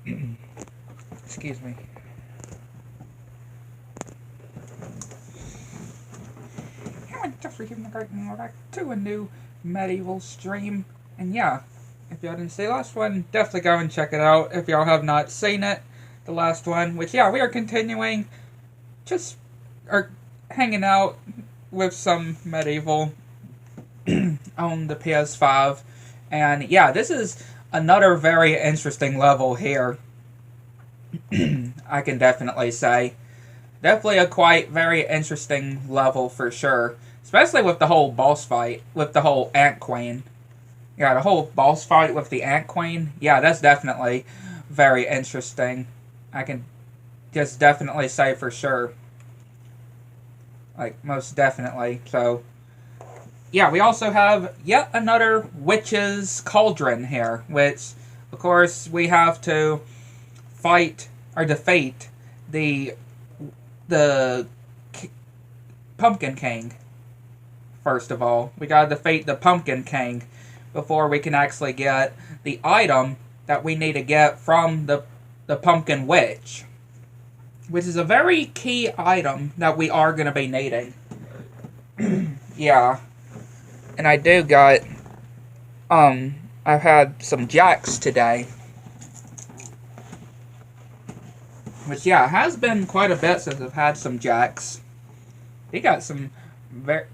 Excuse me. I'm Jeffrey giving the back to a new medieval stream. And yeah, if y'all didn't see the last one, definitely go and check it out if y'all have not seen it. The last one, which yeah, we are continuing, just hanging out with some medieval on the PS5. And yeah, this is another very interesting level here. I can definitely say. Definitely a quite very interesting level for sure. Especially with the whole boss fight, with the whole Ant Queen. Yeah, the whole boss fight with the Ant Queen. Yeah, that's definitely very interesting. I can just definitely say for sure. Like, most definitely. So, yeah, we also have yet another Witch's Cauldron here, which, of course, we have to fight or defeat the Pumpkin King. First of all, we gotta defeat the Pumpkin King before we can actually get the item that we need to get from the Pumpkin Witch, which is a very key item that we are gonna be needing. Yeah, and I do got I've had some jacks today. Which, yeah, has been quite a bit since I've had some jacks. He got some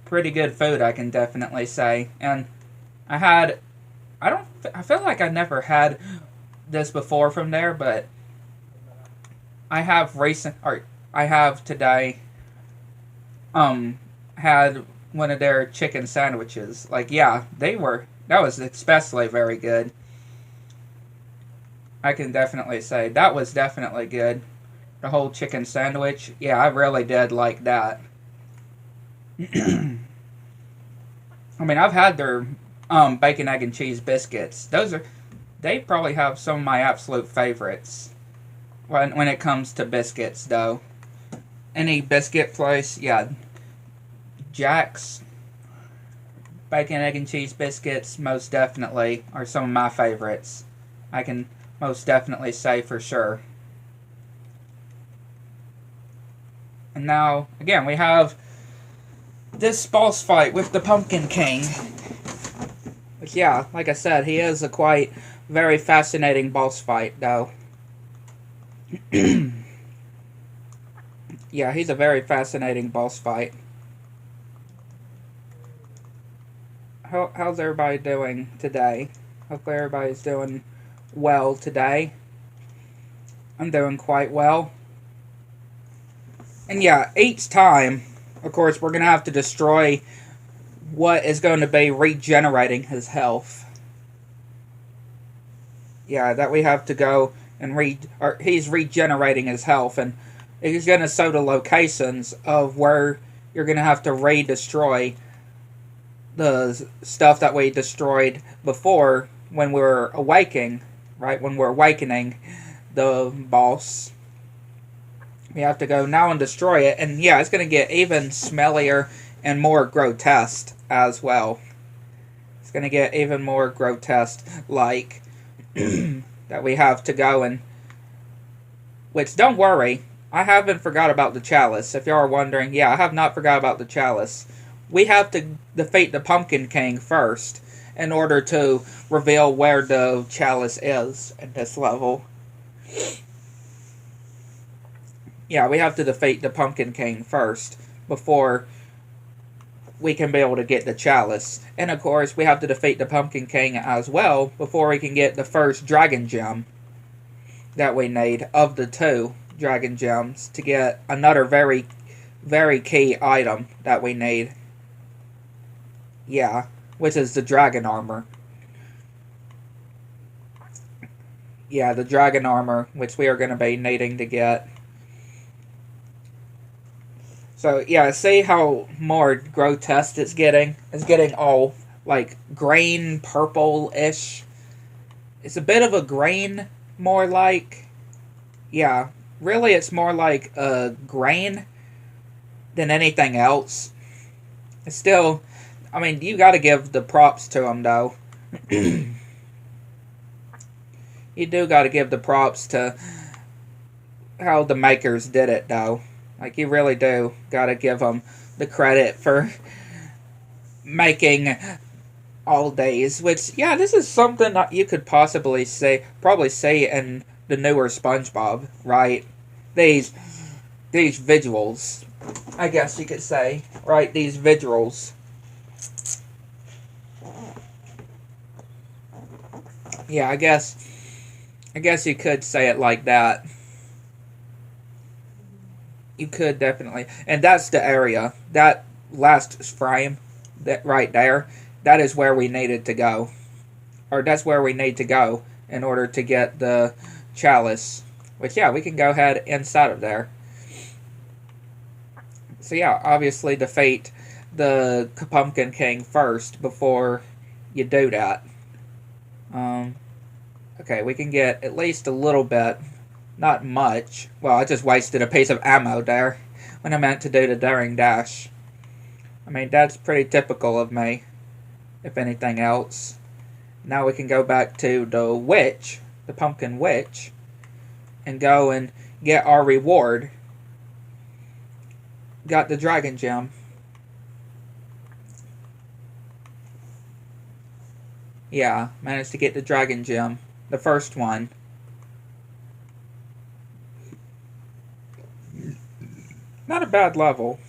pretty good food, I can definitely say. And I feel like I never had this before from there, but I have today, had one of their chicken sandwiches. Like, yeah, that was especially very good. I can definitely say, that was definitely good. The whole chicken sandwich, yeah, I really did like that. I mean, I've had their bacon, egg, and cheese biscuits. They probably have some of my absolute favorites when it comes to biscuits, though. Any biscuit place, yeah, Jack's bacon, egg, and cheese biscuits most definitely are some of my favorites. I can most definitely say for sure. And now, again, we have this boss fight with the Pumpkin King. Which, yeah, like I said, he is a quite very fascinating boss fight, though. Yeah, he's a very fascinating boss fight. How's everybody doing today? Hopefully everybody's doing well today. I'm doing quite well. And yeah, each time, of course, we're going to have to destroy what is going to be regenerating his health. Yeah, that we have to go and he's regenerating his health, and he's going to show the locations of where you're going to have to re-destroy the stuff that we destroyed before when we were awakening, right? When we're awakening the boss. We have to go now and destroy it, and yeah, it's going to get even smellier and more grotesque as well. It's going to get even more grotesque, like, that we have to go and... Which, don't worry, I haven't forgot about the chalice. If you are wondering, yeah, I have not forgot about the chalice. We have to defeat the Pumpkin King first in order to reveal where the chalice is at this level. Yeah, we have to defeat the Pumpkin King first before we can be able to get the chalice. And of course, we have to defeat the Pumpkin King as well before we can get the first dragon gem that we need of the 2 dragon gems to get another very, very key item that we need. Yeah, which is the dragon armor. Yeah, the dragon armor, which we are going to be needing to get. So, yeah, see how more grotesque it's getting? It's getting all, like, green, purple-ish. It's a bit of a green, more like. Yeah, really it's more like a grain than anything else. It's still, I mean, you gotta give the props to him, though. Yeah, you do got to give the props to how the makers did it, though. Like, you really do got to give them the credit for making all these. Which, yeah, this is something that you could probably say in the newer SpongeBob, right? These visuals, I guess you could say, right? These visuals. Yeah, I guess you could say it like that. You could definitely. And that's the area. That last frame, that right there, that is where we needed to go. Or that's where we need to go in order to get the chalice. Which, yeah, we can go ahead inside of there. So, yeah, obviously defeat the Pumpkin King first before you do that. Okay, we can get at least a little bit. Not much. Well, I just wasted a piece of ammo there when I meant to do the daring dash. I mean, that's pretty typical of me, if anything else. Now we can go back to the witch, the pumpkin witch, and go and get our reward. Got the dragon gem. Yeah, managed to get the dragon gem. The first one. Not a bad level.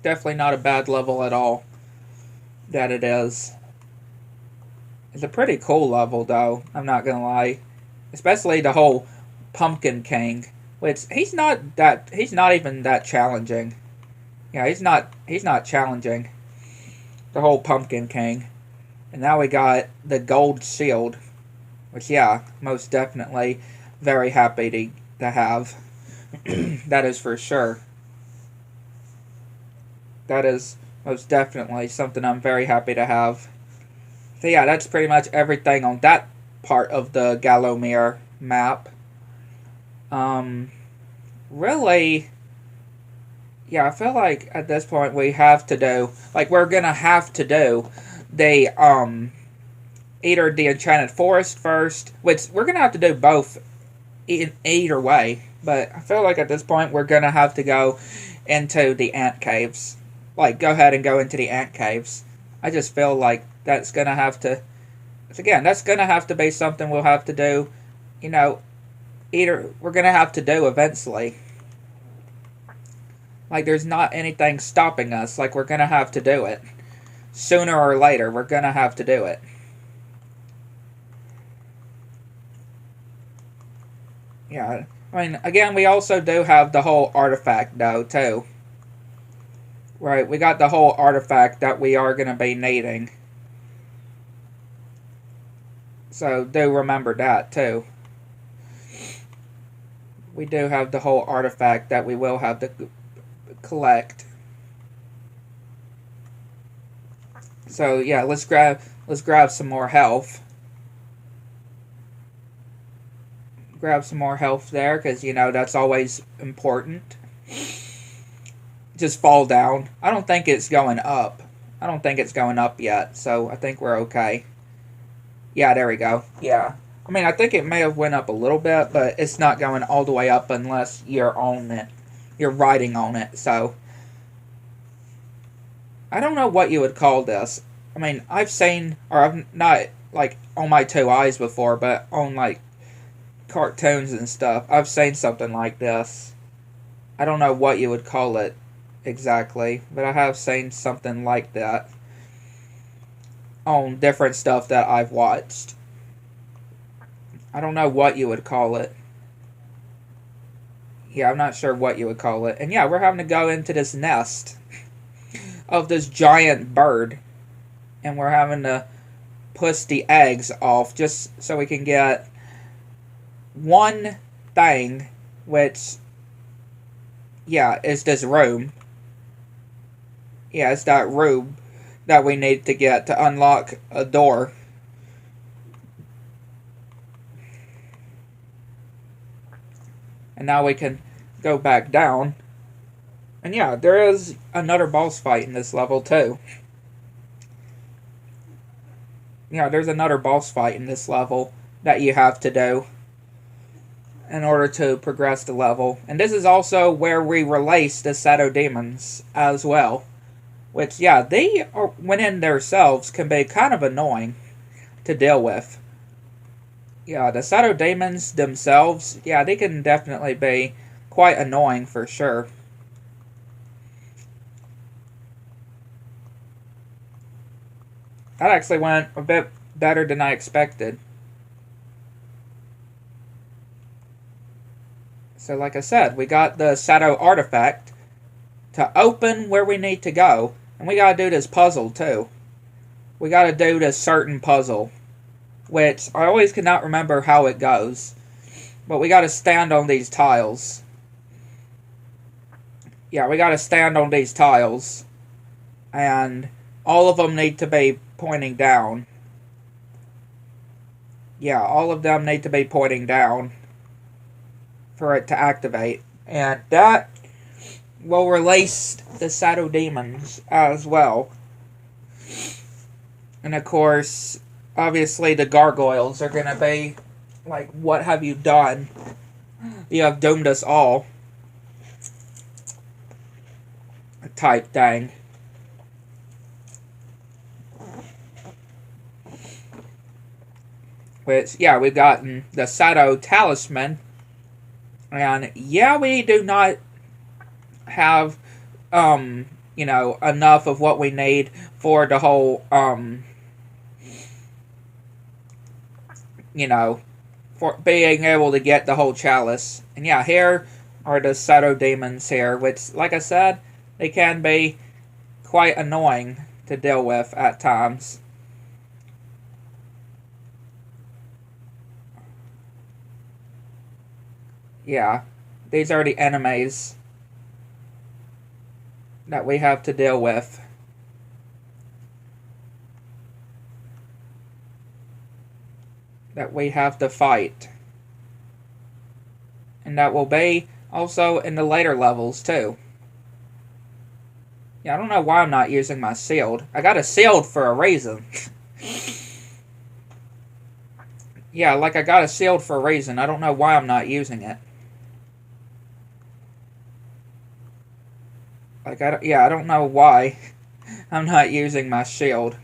Definitely not a bad level at all. That it is. It's a pretty cool level, though. I'm not gonna lie. Especially the whole Pumpkin King. Which, he's not even that challenging. Yeah, he's not challenging. The whole Pumpkin King. And now we got the gold shield. Which, yeah, most definitely very happy to have. That is for sure. That is most definitely something I'm very happy to have. So yeah, that's pretty much everything on that part of the Gallowmere map. Really, yeah, I feel like at this point we have to do, like, we're gonna have to do the, either the Enchanted Forest first, which we're gonna have to do both in either way. But I feel like at this point we're going to have to go into the ant caves. Like, go ahead and go into the ant caves. I just feel like that's going to have to... Again, that's going to have to be something we'll have to do. You know, either we're going to have to do eventually. Like, there's not anything stopping us. Like, we're going to have to do it. Sooner or later, we're going to have to do it. Yeah, I mean, again, we also do have the whole artifact, though, too. Right, we got the whole artifact that we are going to be needing. So, do remember that, too. We do have the whole artifact that we will have to collect. So, yeah, let's grab some more health. Grab some more health there, because, you know, that's always important. Just fall down. I don't think it's going up. I don't think it's going up yet, so I think we're okay. Yeah, there we go. Yeah. I mean, I think it may have went up a little bit, but it's not going all the way up unless you're on it. You're riding on it, so... I don't know what you would call this. I mean, I've seen, or I've not, like, on my 2 eyes before, but on, like, cartoons and stuff, I've seen something like this. I don't know what you would call it exactly, but I have seen something like that on different stuff that I've watched. I don't know what you would call it. Yeah, I'm not sure what you would call it. And yeah, we're having to go into this nest of this giant bird, and we're having to push the eggs off just so we can get one thing, which, yeah, is this room. Yeah, it's that room that we need to get to unlock a door. And now we can go back down. And yeah, there is another boss fight in this level too. Yeah, there's another boss fight in this level. that you have to do in order to progress the level. And this is also where we release the Shadow Demons as well. Which, yeah, they are, when in themselves, can be kind of annoying to deal with. Yeah, the Shadow Demons themselves, yeah, they can definitely be quite annoying for sure. That actually went a bit better than I expected. So like I said, we got the Shadow Artifact to open where we need to go. And we gotta do this puzzle too. We gotta do this certain puzzle, which I always cannot remember how it goes. But we gotta stand on these tiles. Yeah, we gotta stand on these tiles. And all of them need to be pointing down. Yeah, all of them need to be pointing down for it to activate. And that will release the Shadow Demons as well. And of course, obviously the gargoyles are going to be like, what have you done? You have doomed us all. Type thing. Which, yeah, we've gotten the Shadow Talisman. And, yeah, we do not have, you know, enough of what we need for the whole, you know, for being able to get the whole chalice. And, yeah, here are the Shadow Demons here, which, like I said, they can be quite annoying to deal with at times. Yeah, these are the enemies that we have to deal with. That we have to fight. And that will be also in the later levels too. Yeah, I don't know why I'm not using my shield. I got a shield for a reason. Yeah, like I got a shield for a reason. I don't know why I'm not using it. Like, I don't know why I'm not using my shield.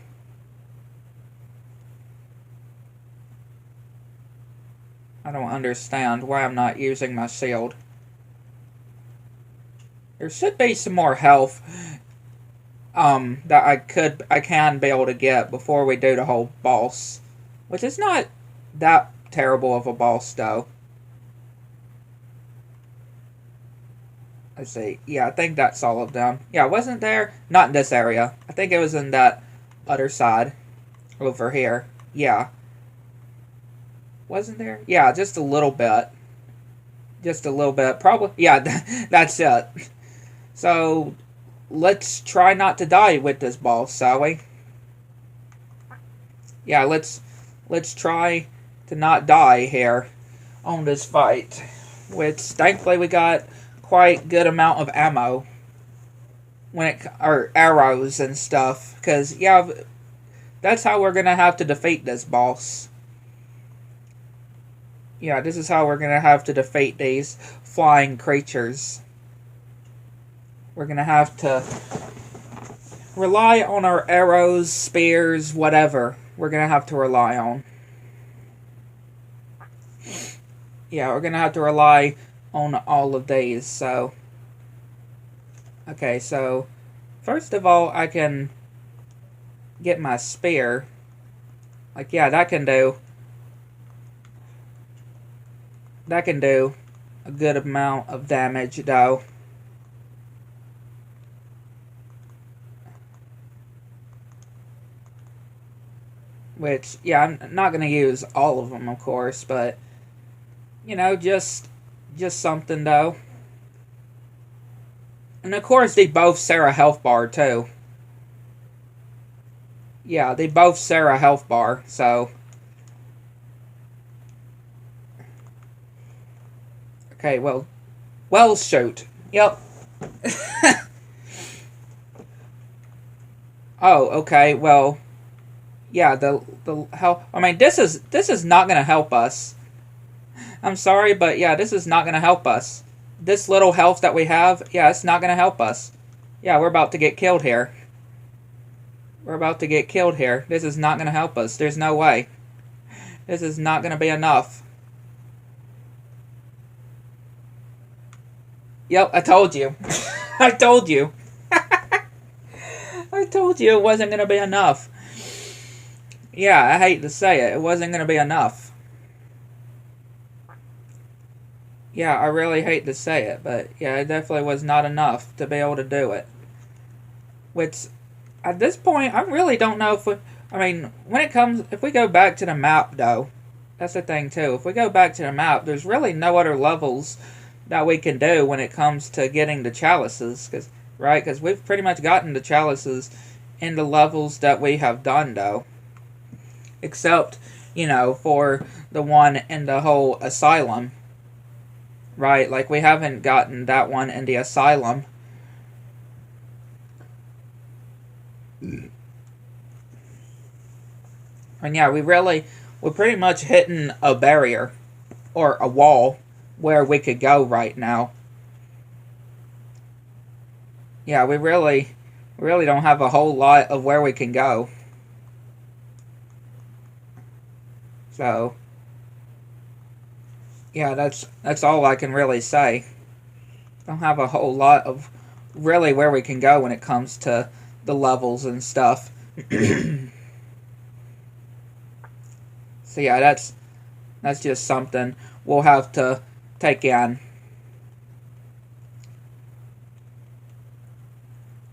I don't understand why I'm not using my shield. There should be some more health that I can be able to get before we do the whole boss. Which is not that terrible of a boss, though. Let's see. Yeah, I think that's all of them. Yeah, wasn't there? Not in this area. I think it was in that other side. Over here. Yeah. Wasn't there? Yeah, just a little bit. Just a little bit. Probably. Yeah, that's it. So, let's try not to die with this boss, shall we? Yeah, let's try to not die here on this fight. Which, thankfully, we got quite good amount of ammo or arrows and stuff, because yeah, that's how we're gonna have to defeat this boss. Yeah, this is how we're gonna have to defeat these flying creatures. We're gonna have to rely on our arrows, spears, whatever we're gonna have to rely on. Yeah, we're gonna have to rely on all of these, so. Okay, so first of all, I can get my spear. Like, yeah, that can do a good amount of damage, though. Which, yeah, I'm not gonna use all of them, of course, but you know, just something, though. And of course, they both share a health bar, too. Yeah, they both share a health bar, so. Okay, well, shoot. Yep. Oh, okay, well, yeah, the help. I mean, this is not gonna help us. I'm sorry, but yeah, this is not gonna help us. This little health that we have, yeah, it's not gonna help us. Yeah, we're about to get killed here. We're about to get killed here. This is not gonna help us. There's no way. This is not gonna be enough. Yep, I told you. I told you. I told you it wasn't gonna be enough. Yeah, I hate to say it. It wasn't going to be enough. Yeah, I really hate to say it, but yeah, it definitely was not enough to be able to do it. Which, at this point, I really don't know if we... I mean, when it comes... If we go back to the map, though, that's the thing, too. If we go back to the map, there's really no other levels that we can do when it comes to getting the chalices, right? Because we've pretty much gotten the chalices in the levels that we have done, though. Except, you know, for the one in the whole asylum. Right? Like, we haven't gotten that one in the asylum. And yeah, we're pretty much hitting a barrier. Or a wall where we could go right now. Yeah, we really don't have a whole lot of where we can go. So, yeah, that's all I can really say. Don't have a whole lot of really where we can go when it comes to the levels and stuff. So yeah, that's just something we'll have to take in.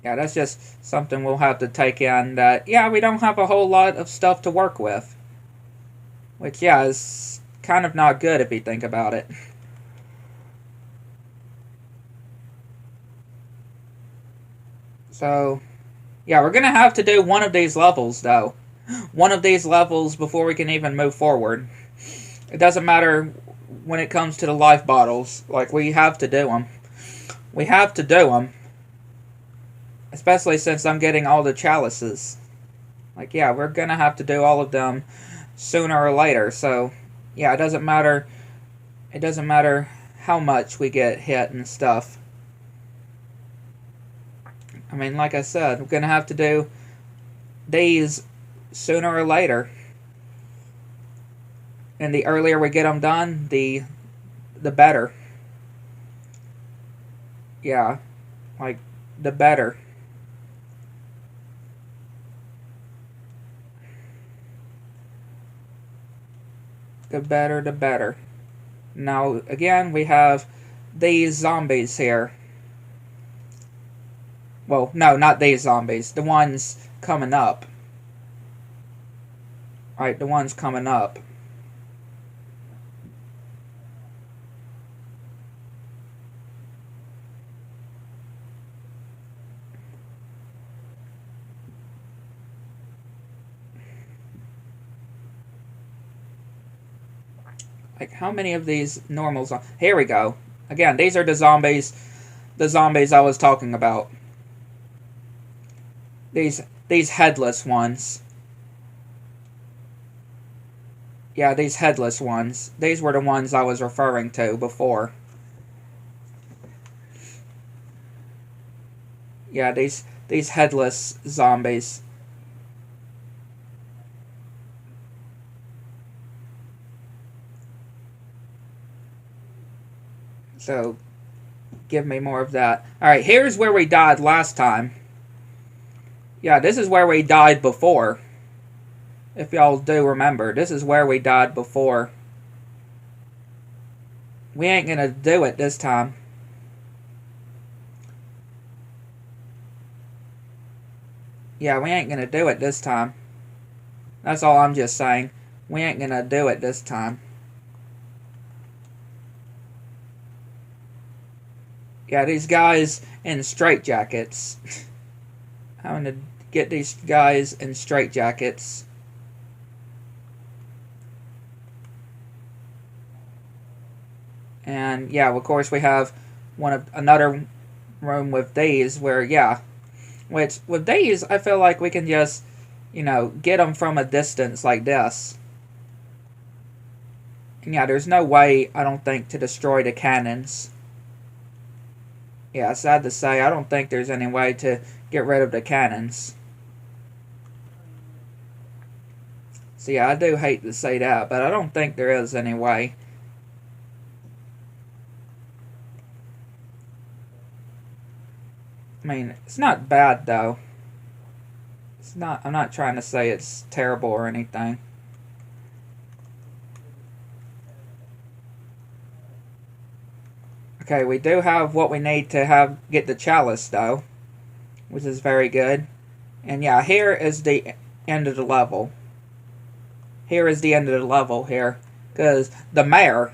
Yeah, that's just something we'll have to take in that, yeah, we don't have a whole lot of stuff to work with. Which, yeah, is kind of not good if you think about it. So, yeah, we're going to have to do one of these levels, though. One of these levels before we can even move forward. It doesn't matter when it comes to the life bottles. Like, we have to do them. We have to do them. Especially since I'm getting all the chalices. Like, yeah, we're going to have to do all of them sooner or later. So, yeah, it doesn't matter how much we get hit and stuff. I mean, like I said, we're going to have to do these sooner or later. And the earlier we get them done, the better. Yeah, like, the better. The better, the better. Now, again, we have these zombies here. Well, no, not these zombies. The ones coming up. Right, the ones coming up. Like, how many of these normal zombies? Here we go. Again, these are the zombies I was talking about. These headless ones. Yeah, these headless ones. These were the ones I was referring to before. Yeah, these headless zombies. So, give me more of that. Alright, here's where we died last time. Yeah, this is where we died before. If y'all do remember, this is where we died before. We ain't gonna do it this time. Yeah, we ain't gonna do it this time. That's all I'm just saying. We ain't gonna do it this time. Yeah, these guys in straitjackets. Having to get these guys in straitjackets. And yeah, of course we have another room with these where, yeah. Which, with these, I feel like we can just you know, get them from a distance like this. And yeah, there's no way, I don't think, to destroy the cannons. Yeah, sad to say, I don't think there's any way to get rid of the cannons. So yeah, I do hate to say that, but I don't think there is any way. I mean, it's not bad though. It's not, I'm not trying to say it's terrible or anything. Okay, we do have what we need to get the chalice though, which is very good. And yeah, here is the end of the level. Here is the end of the level here, because the mayor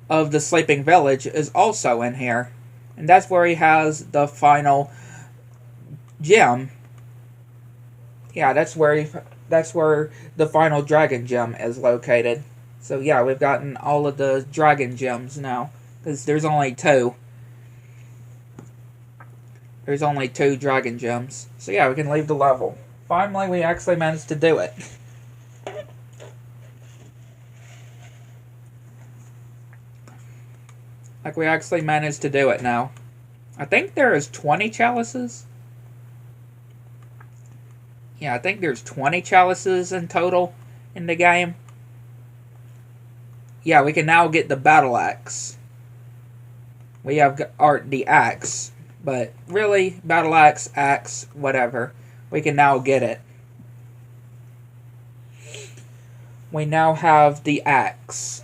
of the sleeping village is also in here, and that's where he has the final gem. Yeah, that's where the final dragon gem is located. So yeah, we've gotten all of the dragon gems now, because there's only two. There's only 2 dragon gems. So yeah, we can leave the level. Finally, we actually managed to do it. Like, we actually managed to do it now. I think there is 20 chalices. Yeah, I think there's 20 chalices in total in the game. Yeah, we can now get the battle axe. We have the axe. But really, battle axe, whatever. We can now get it. We now have the axe.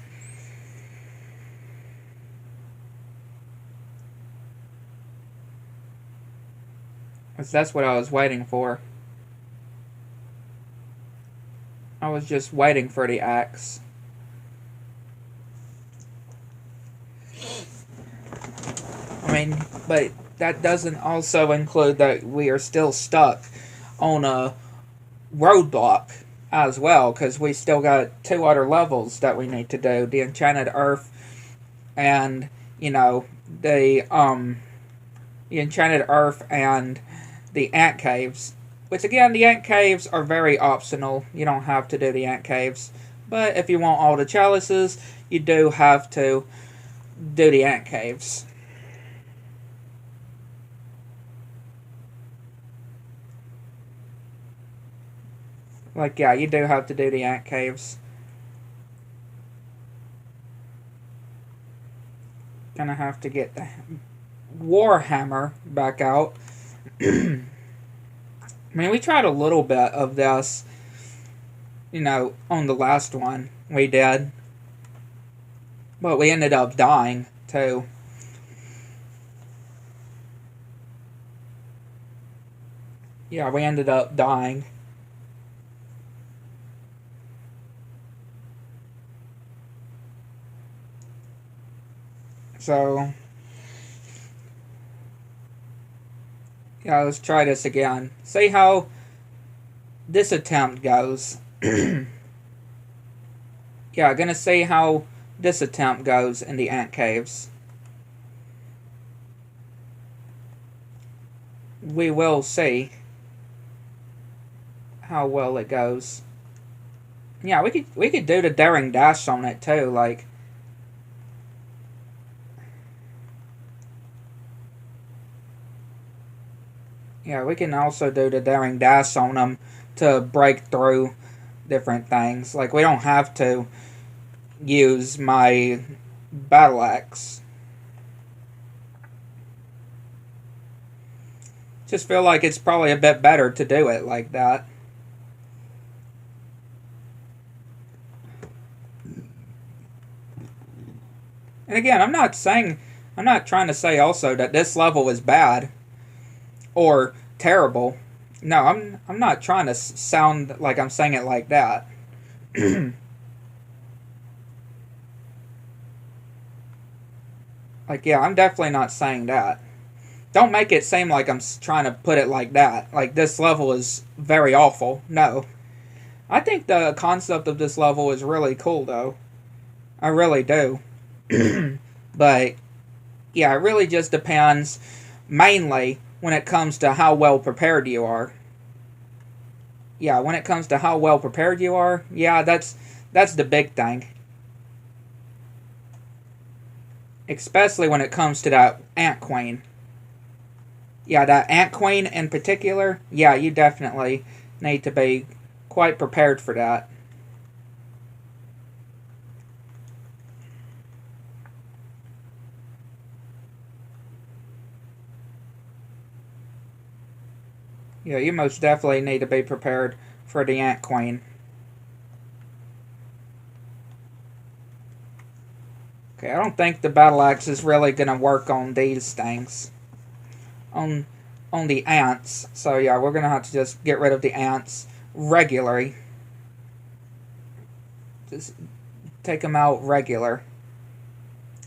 That's what I was waiting for. I was just waiting for the axe. I mean, but that doesn't also include that we are still stuck on a roadblock as well, because we still got 2 other levels that we need to do. The Enchanted Earth and, you know, the Enchanted Earth and the Ant Caves. Which, again, the Ant Caves are very optional. You don't have to do the Ant Caves. But if you want all the chalices, you do have to do the Ant Caves. Like, yeah, you do have to do the Ant Caves. Gonna have to get the Warhammer back out. I mean, we tried a little bit of this, you know, on the last one we did. But we ended up dying, too. Yeah, we ended up dying. So, yeah, let's try this again. See how this attempt goes. Yeah, gonna see how this attempt goes in the Ant Caves. We will see how well it goes. Yeah, we could do the daring dash on it too, like. Yeah, we can also do the daring dash on them to break through different things. Like, we don't have to use my battle axe. Just feel like it's probably a bit better to do it like that. And again, I'm not trying to say also that this level is bad or terrible. No, I'm not trying to sound like I'm saying it like that. Like, yeah, I'm definitely not saying that. Don't make it seem like I'm trying to put it like that. Like, this level is very awful. No. I think the concept of this level is really cool, though. I really do. But, yeah, it really just depends, mainly, when it comes to how well prepared you are. yeah, when it comes to how well prepared you are, yeah, that's the big thing. Especially when it comes to that Ant Queen. Yeah, that Ant Queen in particular, yeah, you definitely need to be quite prepared for that. Yeah, you most definitely need to be prepared for the Ant Queen. Okay, I don't think the battle axe is really gonna work on these things. On the ants. So yeah, we're gonna have to just get rid of the ants regularly. Just take them out regular.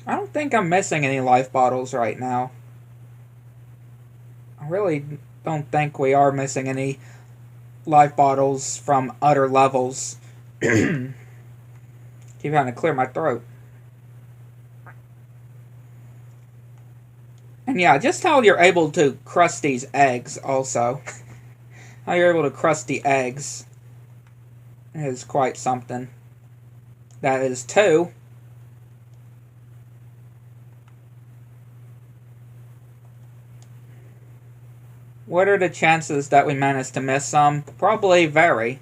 I don't think I'm missing any life bottles right now. I really don't think we are missing any life bottles from other levels. Keep trying to clear my throat. And yeah, just how you're able to crust these eggs also. How you're able to crust the eggs is quite something. That is 2. What are the chances that we manage to miss some? Probably very.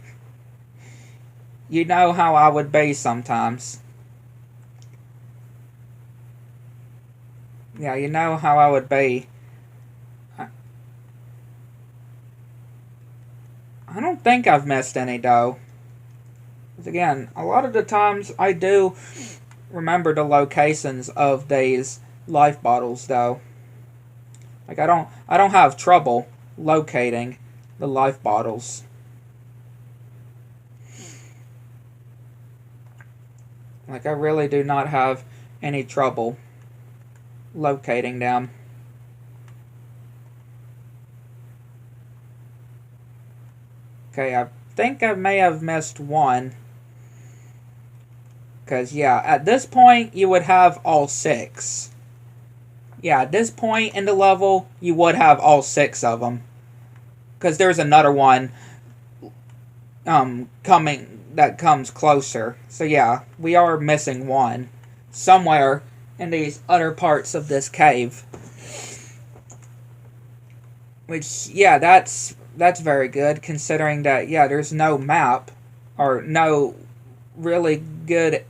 You know how I would be sometimes. Yeah, you know how I would be. I don't think I've missed any, though. Because again, a lot of the times I do remember the locations of these life bottles, though. Like, I don't have trouble locating the life bottles. Like, I really do not have any trouble locating them. Okay, I think I may have missed one. Because, yeah, at this point, you would have all 6. Yeah, at this point in the level, you would have all 6 of them. Because there's another one coming that comes closer. So, yeah, we are missing one somewhere in these other parts of this cave. Which, yeah, that's very good, considering that, yeah, there's no map, or no really good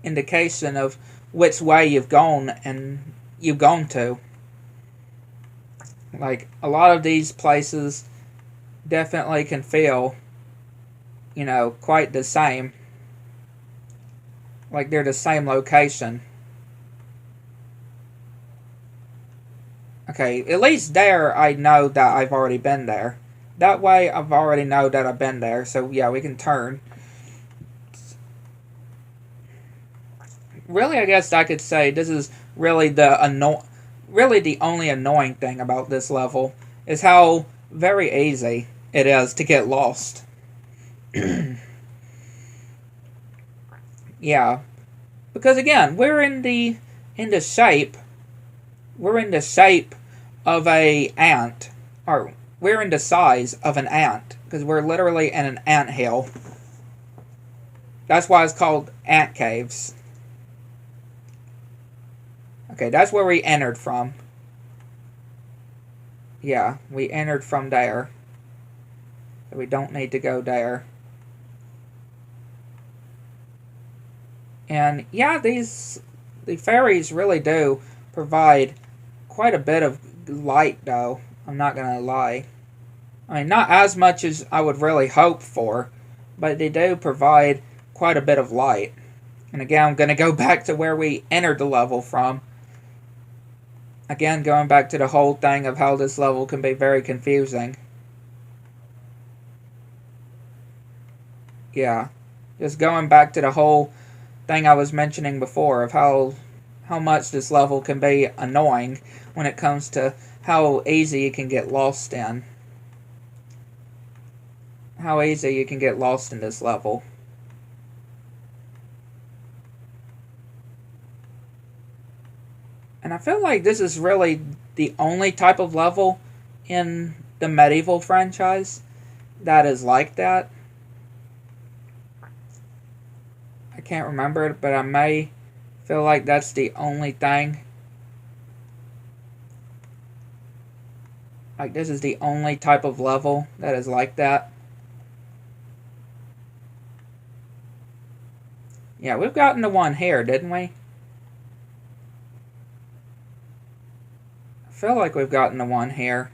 indication of which way you've gone to. Like, a lot of these places definitely can feel, you know, quite the same. Like they're the same location. Okay, at least there I know that I've already been there. That way I've already know that I've been there. So yeah, we can turn. Really, I guess I could say this is really the only annoying thing about this level is how very easy it is to get lost. Yeah, because again, we're in the shape of a ant, or we're in the size of an ant, because we're literally in an ant hill. That's why it's called ant caves. Okay, that's where we entered from. Yeah, we entered from there. So we don't need to go there. And yeah, the fairies really do provide quite a bit of light, though. I'm not gonna lie. I mean, not as much as I would really hope for, but they do provide quite a bit of light. And again, I'm gonna go back to where we entered the level from. Again, going back to the whole thing of how this level can be very confusing. Yeah, just going back to the whole thing I was mentioning before of how much this level can be annoying when it comes to how easy you can get lost in. How easy you can get lost in this level. And I feel like this is really the only type of level in the Medieval franchise that is like that. I can't remember it, but I may feel like that's the only thing. Like, this is the only type of level that is like that. Yeah, we've gotten to one here, didn't we? I feel like we've gotten to one here.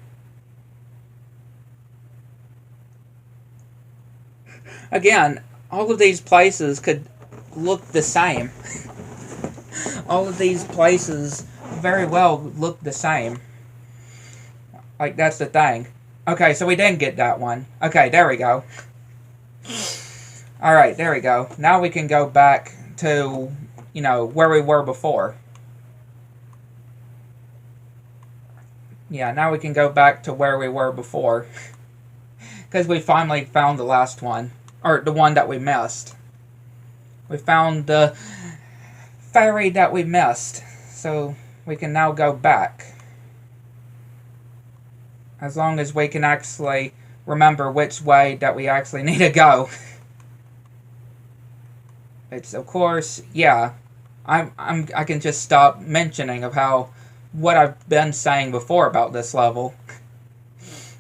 Again, all of these places could look the same. All of these places very well look the same. Like, that's the thing. Okay, so we didn't get that one. Okay, there we go. Alright, there we go. Now we can go back to, you know, where we were before. Yeah, now we can go back to where we were before. Because we finally found the last one. Or the one that we missed. We found the ferry that we missed. So we can now go back. As long as we can actually remember which way that we actually need to go. It's, of course, yeah. I can just stop mentioning of how what I've been saying before about this level.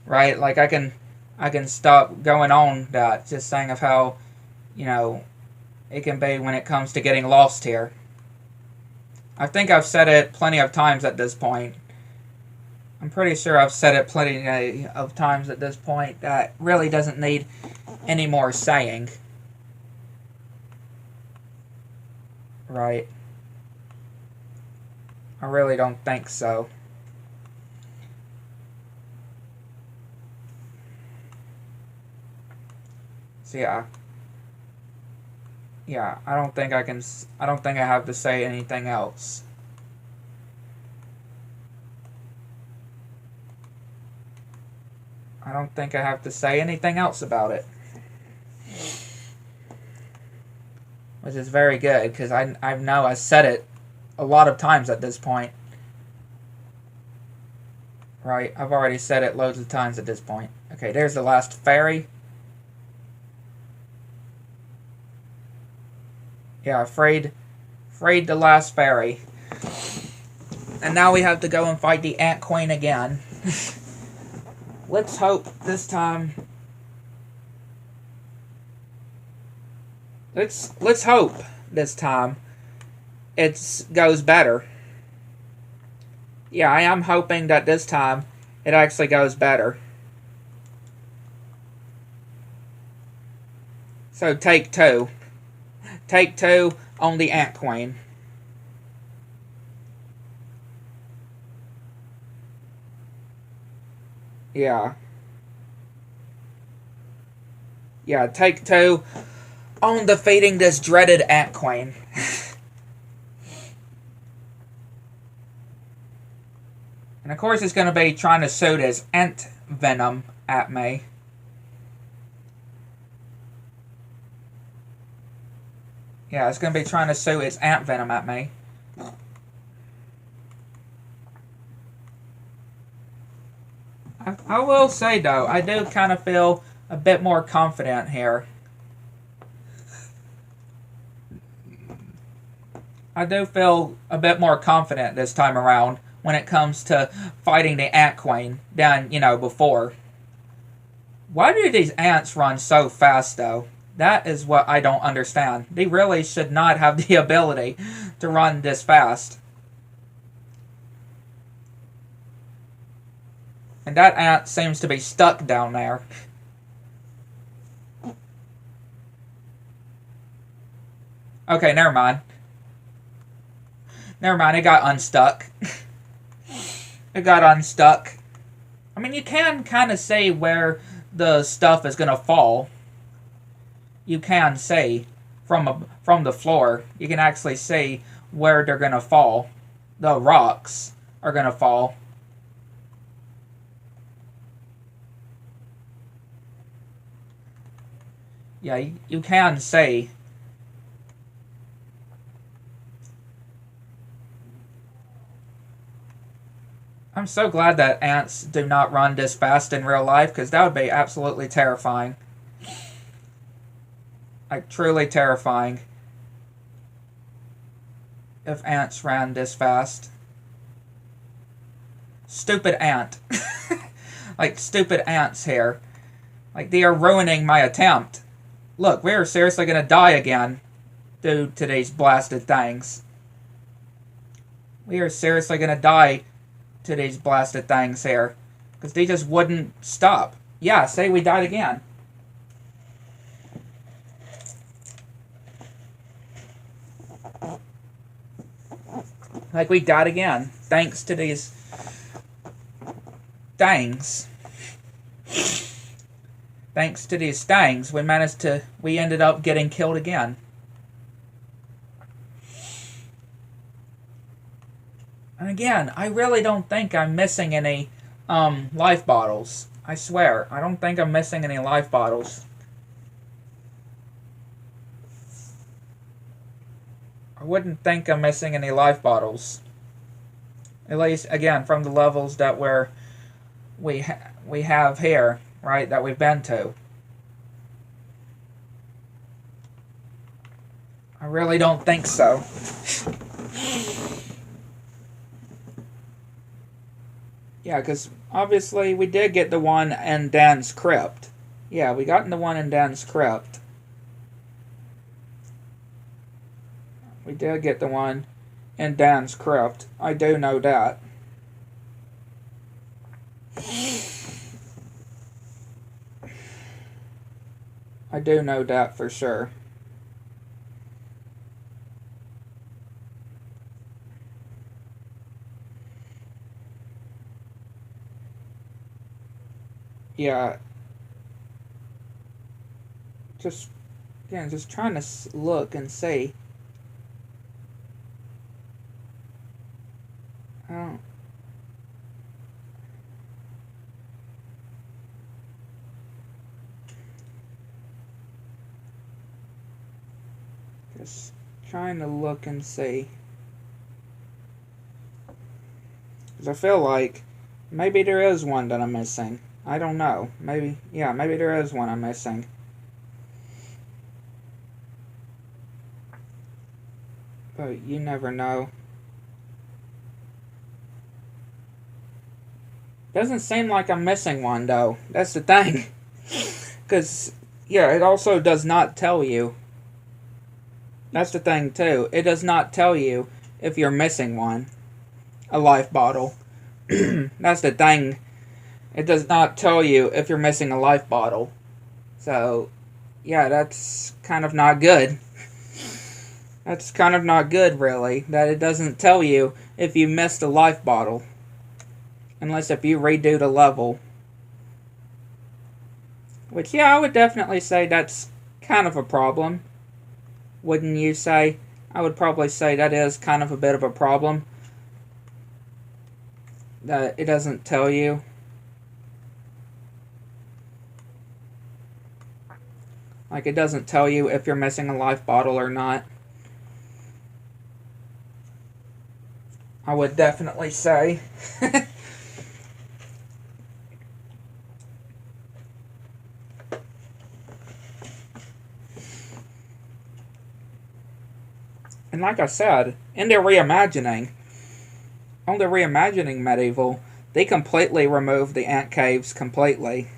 Right? Like, I can stop going on that, just saying of how, you know, it can be when it comes to getting lost here. I think I've said it plenty of times at this point. I'm pretty sure I've said it plenty of times at this point that really doesn't need any more saying. Right? I really don't think so. So yeah. Yeah, I don't think I have to say anything else. I don't think I have to say anything else about it. Which is very good, because I know I said it a lot of times at this point. Right, I've already said it loads of times at this point. Okay, there's the last ferry. Yeah, afraid the last ferry. And now we have to go and fight the Ant Queen again. Let's hope this time. Let's hope this time it goes better. Yeah, I am hoping that this time it actually goes better. So take two. Take two on the Ant Queen. Yeah. Yeah, take two on defeating this dreaded Ant Queen. And of course it's going to be trying to shoot his ant venom at me. Yeah, it's going to be trying to shoot its ant venom at me. I will say, though, I do kind of feel a bit more confident here. I do feel a bit more confident this time around when it comes to fighting the Ant Queen than, you know, before. Why do these ants run so fast, though? That is what I don't understand. They really should not have the ability to run this fast. And that ant seems to be stuck down there. Okay, never mind. Never mind, it got unstuck. It got unstuck. I mean, you can kind of see where the stuff is going to fall. You can see from the floor. You can actually see where they're going to fall. The rocks are going to fall. Yeah, you can see. I'm so glad that ants do not run this fast in real life, because that would be absolutely terrifying. Like, truly terrifying. If ants ran this fast. Stupid ant. Like, stupid ants here. Like, they are ruining my attempt. Look, we are seriously gonna die again due to these blasted things. We are seriously gonna die to these blasted things here. Because they just wouldn't stop. Yeah, say we died again. Like, we died again. Thanks to these things. Thanks to these things, we ended up getting killed again. And again, I really don't think I'm missing any life bottles. I swear, I don't think I'm missing any life bottles. I wouldn't think I'm missing any life bottles. At least, again, from the levels that we have here, right, that we've been to. I really don't think so. Yeah, because obviously we did get the one in Dan's crypt. Yeah, we got the one in Dan's crypt. We did get the one in Dan's crypt. I do know that. I do know that for sure. Yeah. Just trying to look and see. I don't. Just trying to look and see. Because I feel like maybe there is one that I'm missing. I don't know. Maybe there is one I'm missing. But you never know. Doesn't seem like I'm missing one, though. That's the thing. Because, yeah, it also does not tell you. That's the thing, too. It does not tell you if you're missing one. A life bottle. That's the thing. It does not tell you if you're missing a life bottle. So, yeah, that's kind of not good. That's kind of not good, really. That it doesn't tell you if you missed a life bottle. Unless if you redo the level. Which, yeah, I would definitely say that's kind of a problem. Wouldn't you say? I would probably say that is kind of a bit of a problem. That it doesn't tell you. Like, it doesn't tell you if you're missing a life bottle or not. I would definitely say. And like I said, in their reimagining, on the reimagining Medieval, they completely removed the ant caves completely.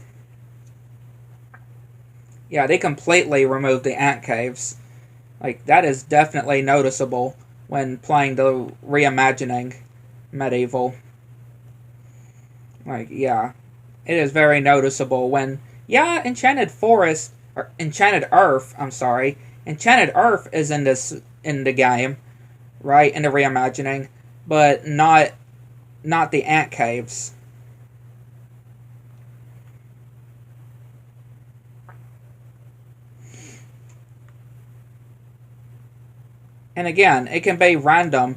Yeah, they completely removed the ant caves. Like, that is definitely noticeable when playing the reimagining Medieval. Like, yeah. It is very noticeable when, yeah, Enchanted Earth, I'm sorry. Enchanted Earth is in the game, right? In the reimagining, but not the ant caves. And again, it can be random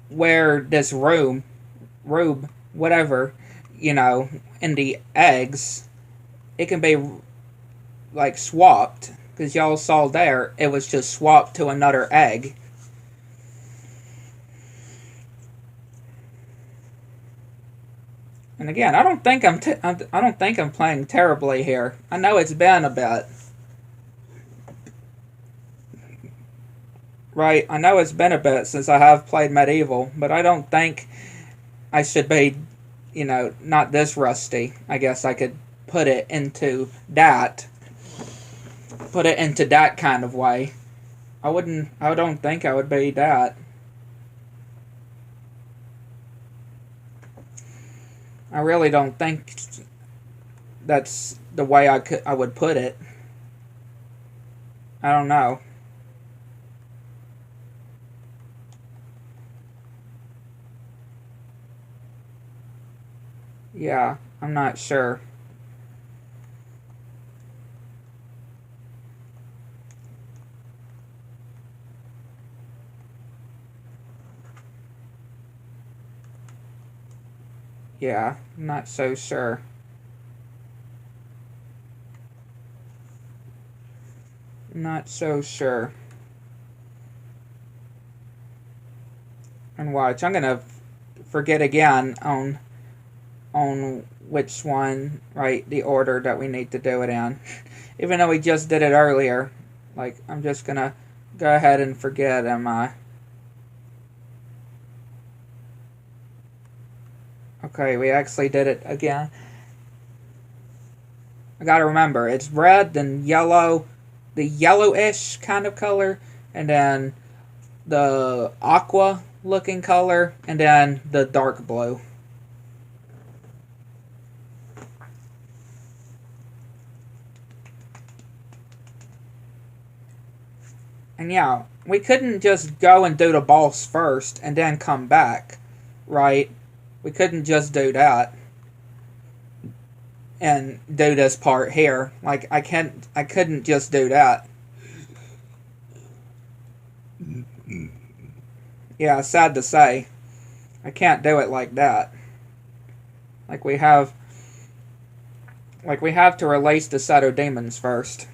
where this rube, whatever, in the eggs, it can be like swapped. Because y'all saw there, it was just swapped to another egg. And again, I don't think I don't think I'm playing terribly here. I know it's been a bit. Right, I know it's been a bit since I have played Medieval, but I don't think I should be, you know, not this rusty. I guess I could put it into that. Put it into that kind of way. I don't think I would be that. I really don't think that's the way I would put it. I don't know. Yeah, I'm not sure. Yeah, I'm not so sure. Not so sure. And watch, I'm gonna forget again on which one, right, the order that we need to do it in. Even though we just did it earlier. Like, I'm just gonna go ahead and forget, am I? Okay, we actually did it again. I gotta remember, it's red, then yellow, the yellowish kind of color, and then the aqua looking color, and then the dark blue. And yeah, we couldn't just go and do the boss first and then come back, right? We couldn't just do that and do this part here. Like, I couldn't just do that. Yeah, sad to say. I can't do it like that. Like we have to release the Shadow Demons first.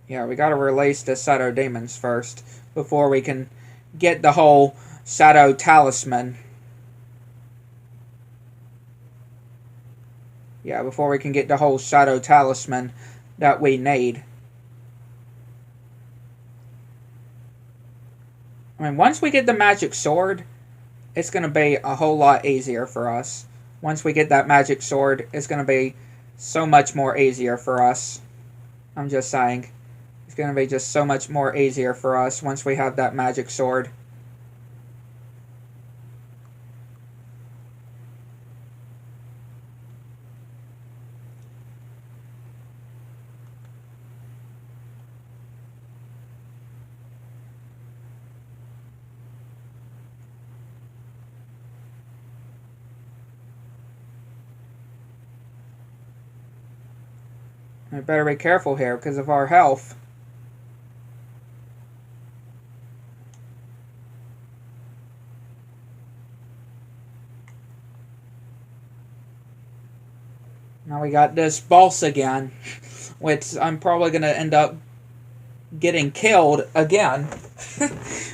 Yeah, we gotta release the Shadow Demons first before we can get the whole Shadow Talisman. Yeah, before we can get the whole Shadow Talisman that we need. I mean, once we get the magic sword, it's going to be a whole lot easier for us. Once we get that magic sword, it's going to be so much more easier for us. I'm just saying. It's going to be just so much more easier for us once we have that magic sword. We better be careful here because of our health. Now we got this boss again, which I'm probably going to end up getting killed again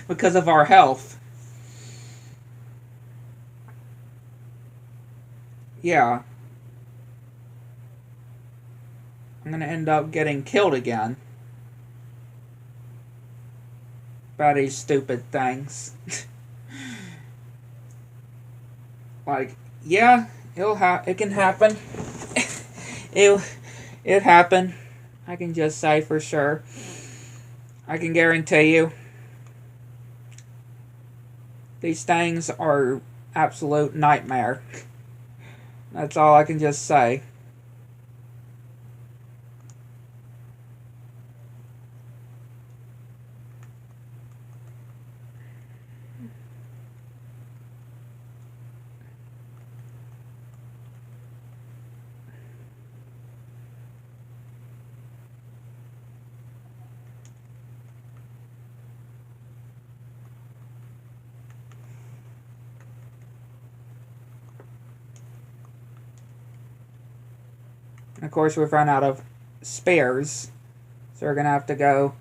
because of our health. Yeah. I'm going to end up getting killed again by these stupid things. Like, yeah, it can happen. It happen. I can just say for sure. I can guarantee you. These things are absolute nightmare. That's all I can just say. And of course, we've run out of spares, so we're going to have to go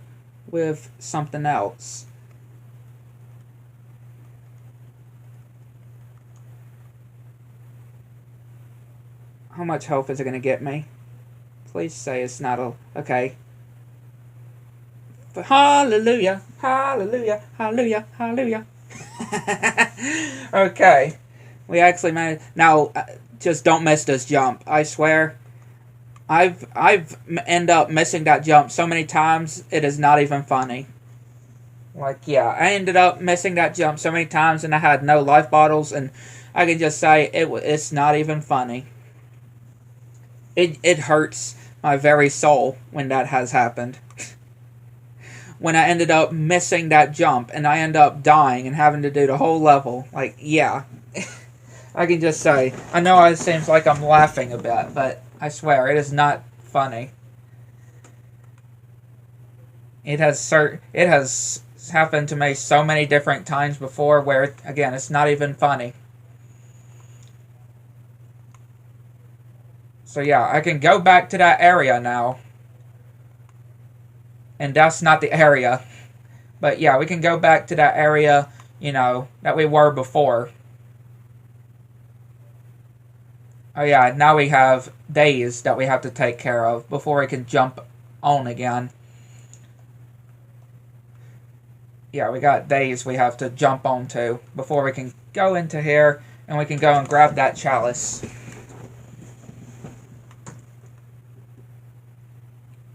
with something else. How much health is it going to get me? Please say it's not a... Okay. Hallelujah, hallelujah, hallelujah, hallelujah. Okay. We actually managed... Now, just don't miss this jump. I swear. I've end up missing that jump so many times, it is not even funny. Like, yeah, I ended up missing that jump so many times, and I had no life bottles, and I can just say it's not even funny. It hurts my very soul when that has happened. When I ended up missing that jump, and I end up dying and having to do the whole level. Like, yeah. I can just say, I know it seems like I'm laughing a bit, but I swear, it is not funny. It has happened to me so many different times before where, again, it's not even funny. So yeah, I can go back to that area now. And that's not the area. But yeah, we can go back to that area, you know, that we were before. Oh yeah, now we have days that we have to take care of before we can jump on again. Yeah, we got days we have to jump onto before we can go into here and we can go and grab that chalice.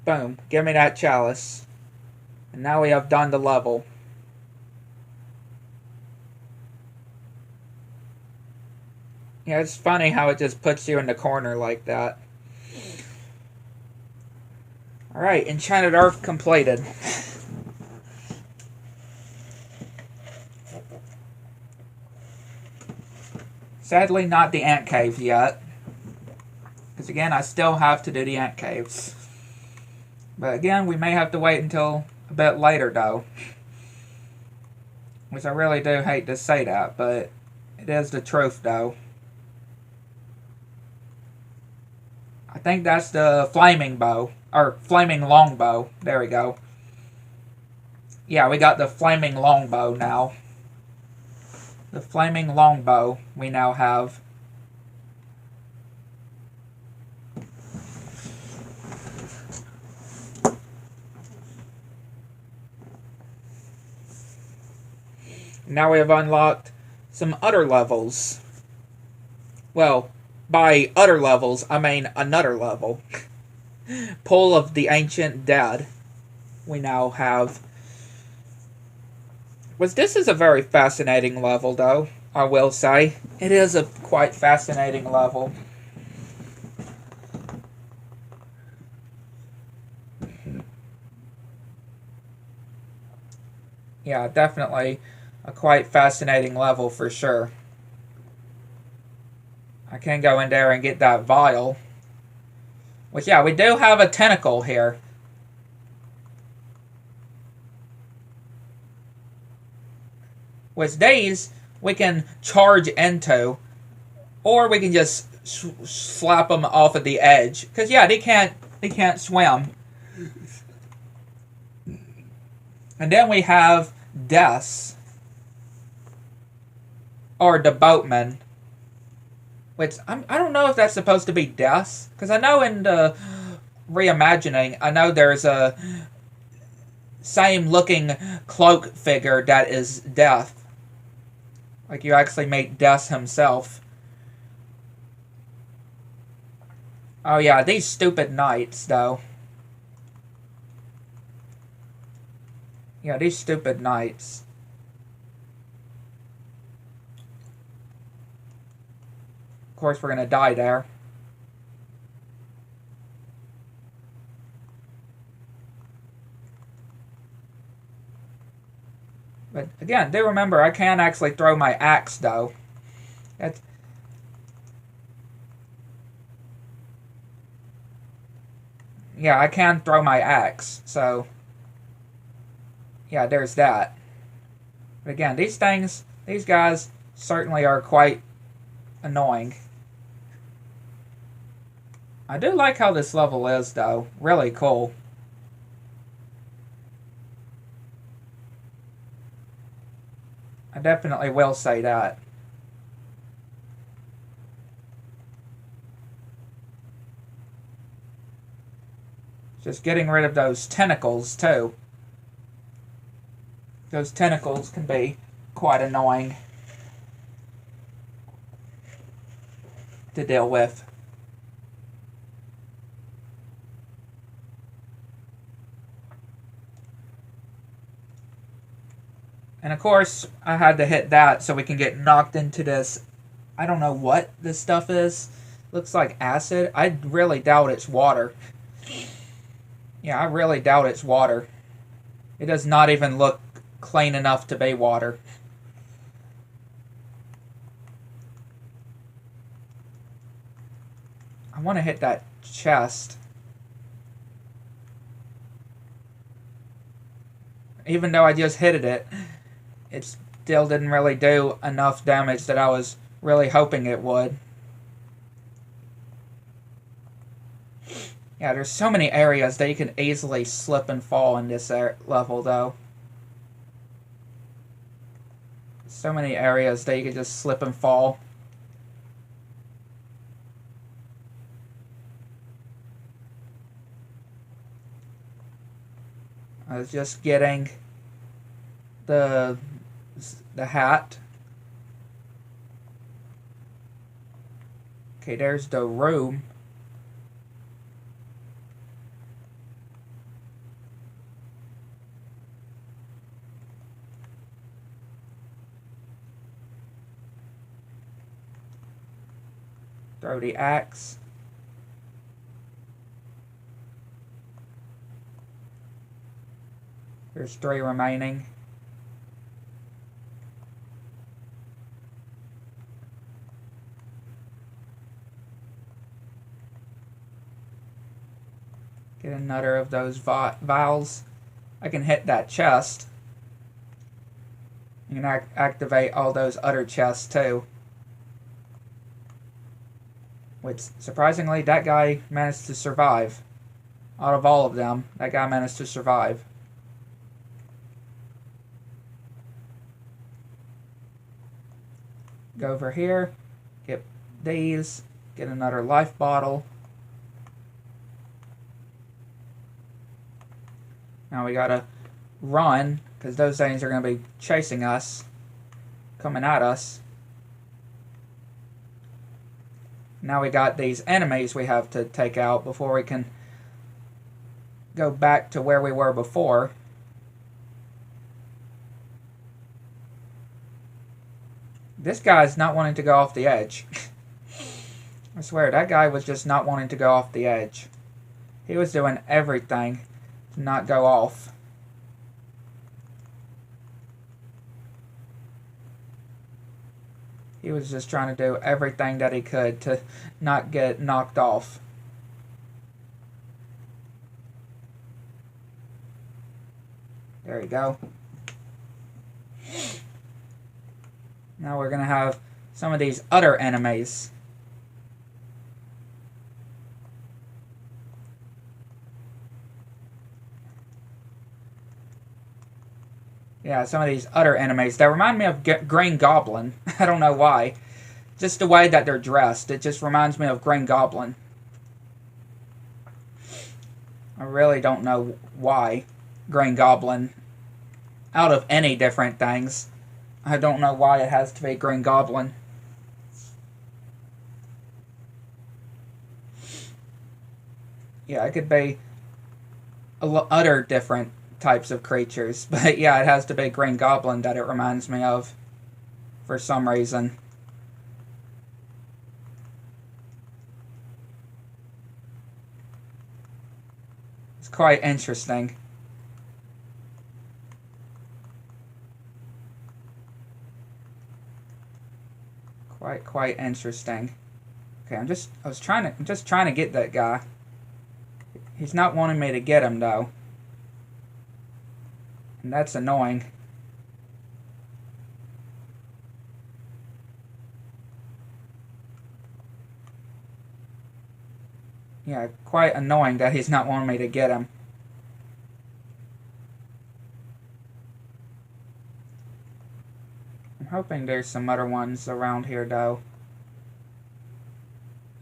Boom, give me that chalice. And now we have done the level. Yeah, it's funny how it just puts you in the corner like that. Alright, Enchanted Earth completed. Sadly, not the ant cave yet. Because again, I still have to do the ant caves. But again, we may have to wait until a bit later, though. Which I really do hate to say that, but it is the truth, though. I think that's the flaming bow. Or flaming longbow. There we go. Yeah, we got the flaming longbow now. The flaming longbow we now have. Now we have unlocked some other levels. Well, by other levels, I mean another level. Pool of the Ancient Dead. We now have. This is a very fascinating level, though, I will say. It is a quite fascinating level. Yeah, definitely a quite fascinating level for sure. I can go in there and get that vial. Which, yeah, we do have a tentacle here. Which these we can charge into, or we can just slap them off of the edge. Because yeah, they can't swim. And then we have deaths, or the boatman. Which I don't know if that's supposed to be deaths, because I know in the reimagining, I know there's a same looking cloak figure that is Death. Like you actually meet Death himself. Oh yeah, these stupid knights though. Yeah, these stupid knights. Of course we're gonna die there. But again, do remember, I can actually throw my axe, though. Yeah, I can throw my axe, so... Yeah, there's that. But again, these guys certainly are quite annoying. I do like how this level is, though. Really cool. I definitely will say that. Just getting rid of those tentacles, too. Those tentacles can be quite annoying to deal with. And of course, I had to hit that so we can get knocked into this. I don't know what this stuff is. Looks like acid. I really doubt it's water. Yeah, I really doubt it's water. It does not even look clean enough to be water. I want to hit that chest. Even though I just hit it, it still didn't really do enough damage that I was really hoping it would. Yeah, there's so many areas that you can easily slip and fall in this level, though. So many areas that you can just slip and fall. I was just getting the hat. Okay, there's the room. Throw the axe. There's 3 remaining. Get another of those vials. I can hit that chest. You can activate all those other chests too. Which, surprisingly, that guy managed to survive. Out of all of them, that guy managed to survive. Go over here, get these, get another life bottle. Now we gotta run, because those things are gonna be chasing us, coming at us. Now we got these enemies we have to take out before we can go back to where we were before. This guy's not wanting to go off the edge. I swear, that guy was just not wanting to go off the edge. He was doing everything to not go off. He was just trying to do everything that he could to not get knocked off. There you go. Now we're going to have some of these other enemies. Yeah, some of these other enemies. They remind me of Green Goblin. I don't know why. Just the way that they're dressed. It just reminds me of Green Goblin. I really don't know why Green Goblin. Out of any different things. I don't know why it has to be Green Goblin. Yeah, it could be other different types of creatures. But yeah, it has to be Green Goblin that it reminds me of. For some reason. It's quite interesting. Quite interesting. Okay, I'm just trying to get that guy. He's not wanting me to get him though. And that's annoying. Yeah, quite annoying that he's not wanting me to get him. I'm hoping there's some other ones around here though.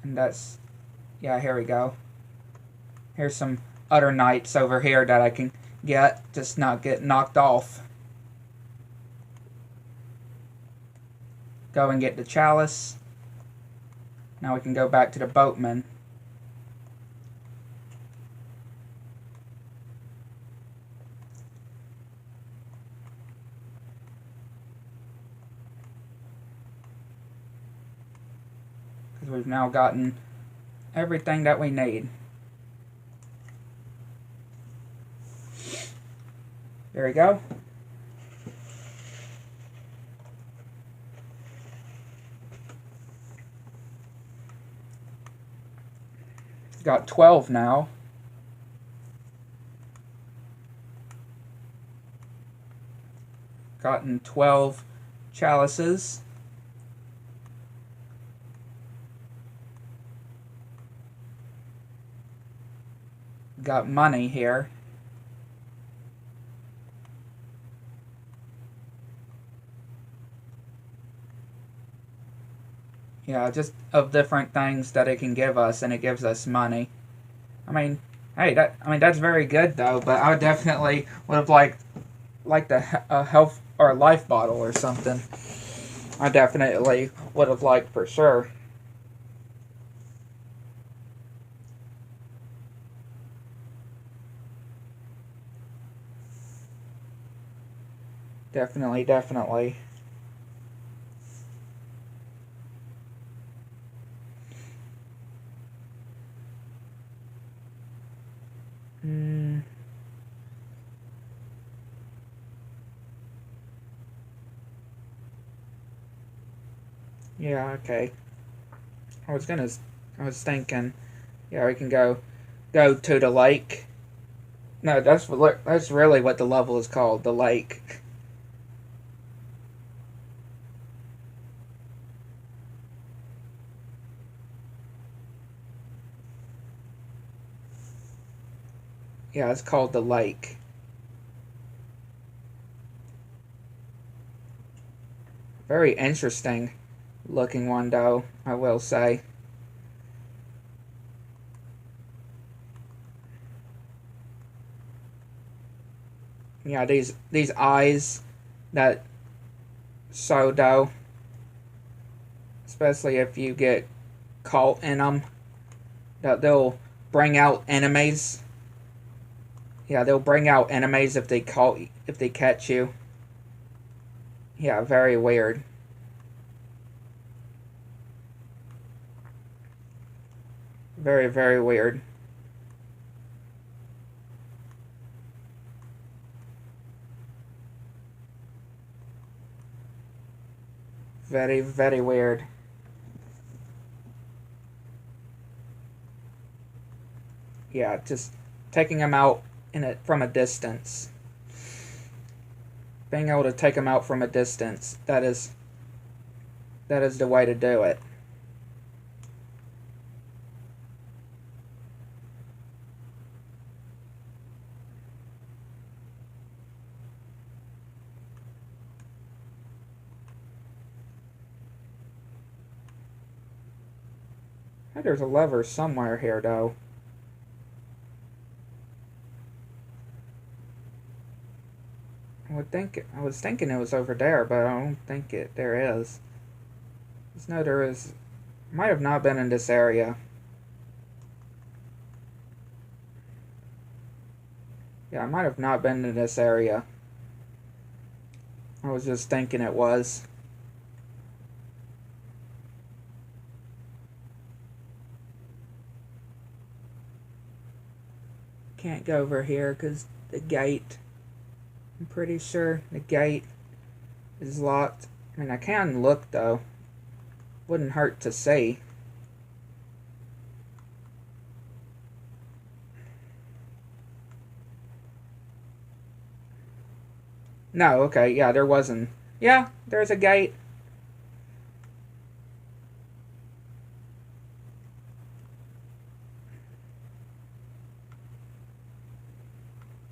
And that's... yeah, here we go. Here's some other knights over here that I can get, just not get knocked off. Go and get the chalice. Now we can go back to the boatman. Because we've now gotten everything that we need. There we go. Got 12 now. Gotten 12 chalices. Got money here. Yeah, just of different things that it can give us, and it gives us money. I mean, hey, that's very good though. But I definitely would have liked a health or a life bottle or something. I definitely would have liked for sure. Definitely. Yeah, okay. I was thinking, yeah, we can go to the lake. No, that's really what the level is called, the lake. Yeah, it's called the lake. Very interesting looking one though, I will say. Yeah, these eyes that show though, especially if you get caught in them, that they'll bring out enemies. Yeah, they'll bring out enemies if they catch you. Yeah, very weird. Very weird. Very weird. Yeah, just taking them out from a distance. Being able to take them out from a distance, that is the way to do it. There's a lever somewhere here, though. I was thinking it was over there, but I don't think there is. No, there is. Might have not been in this area. Yeah, I might have not been in this area. I was just thinking it was. Can't go over here because the gate. I'm pretty sure the gate is locked. I mean, I can look though. Wouldn't hurt to see. No, okay, yeah, there wasn't. Yeah, there's a gate.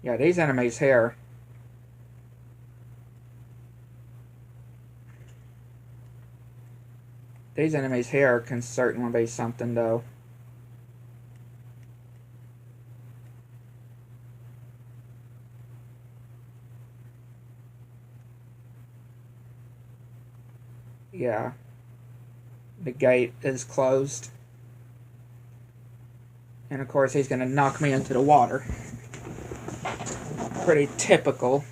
Yeah, these enemies here. These enemies here can certainly be something, though. Yeah. The gate is closed. And of course he's going to knock me into the water. Pretty typical.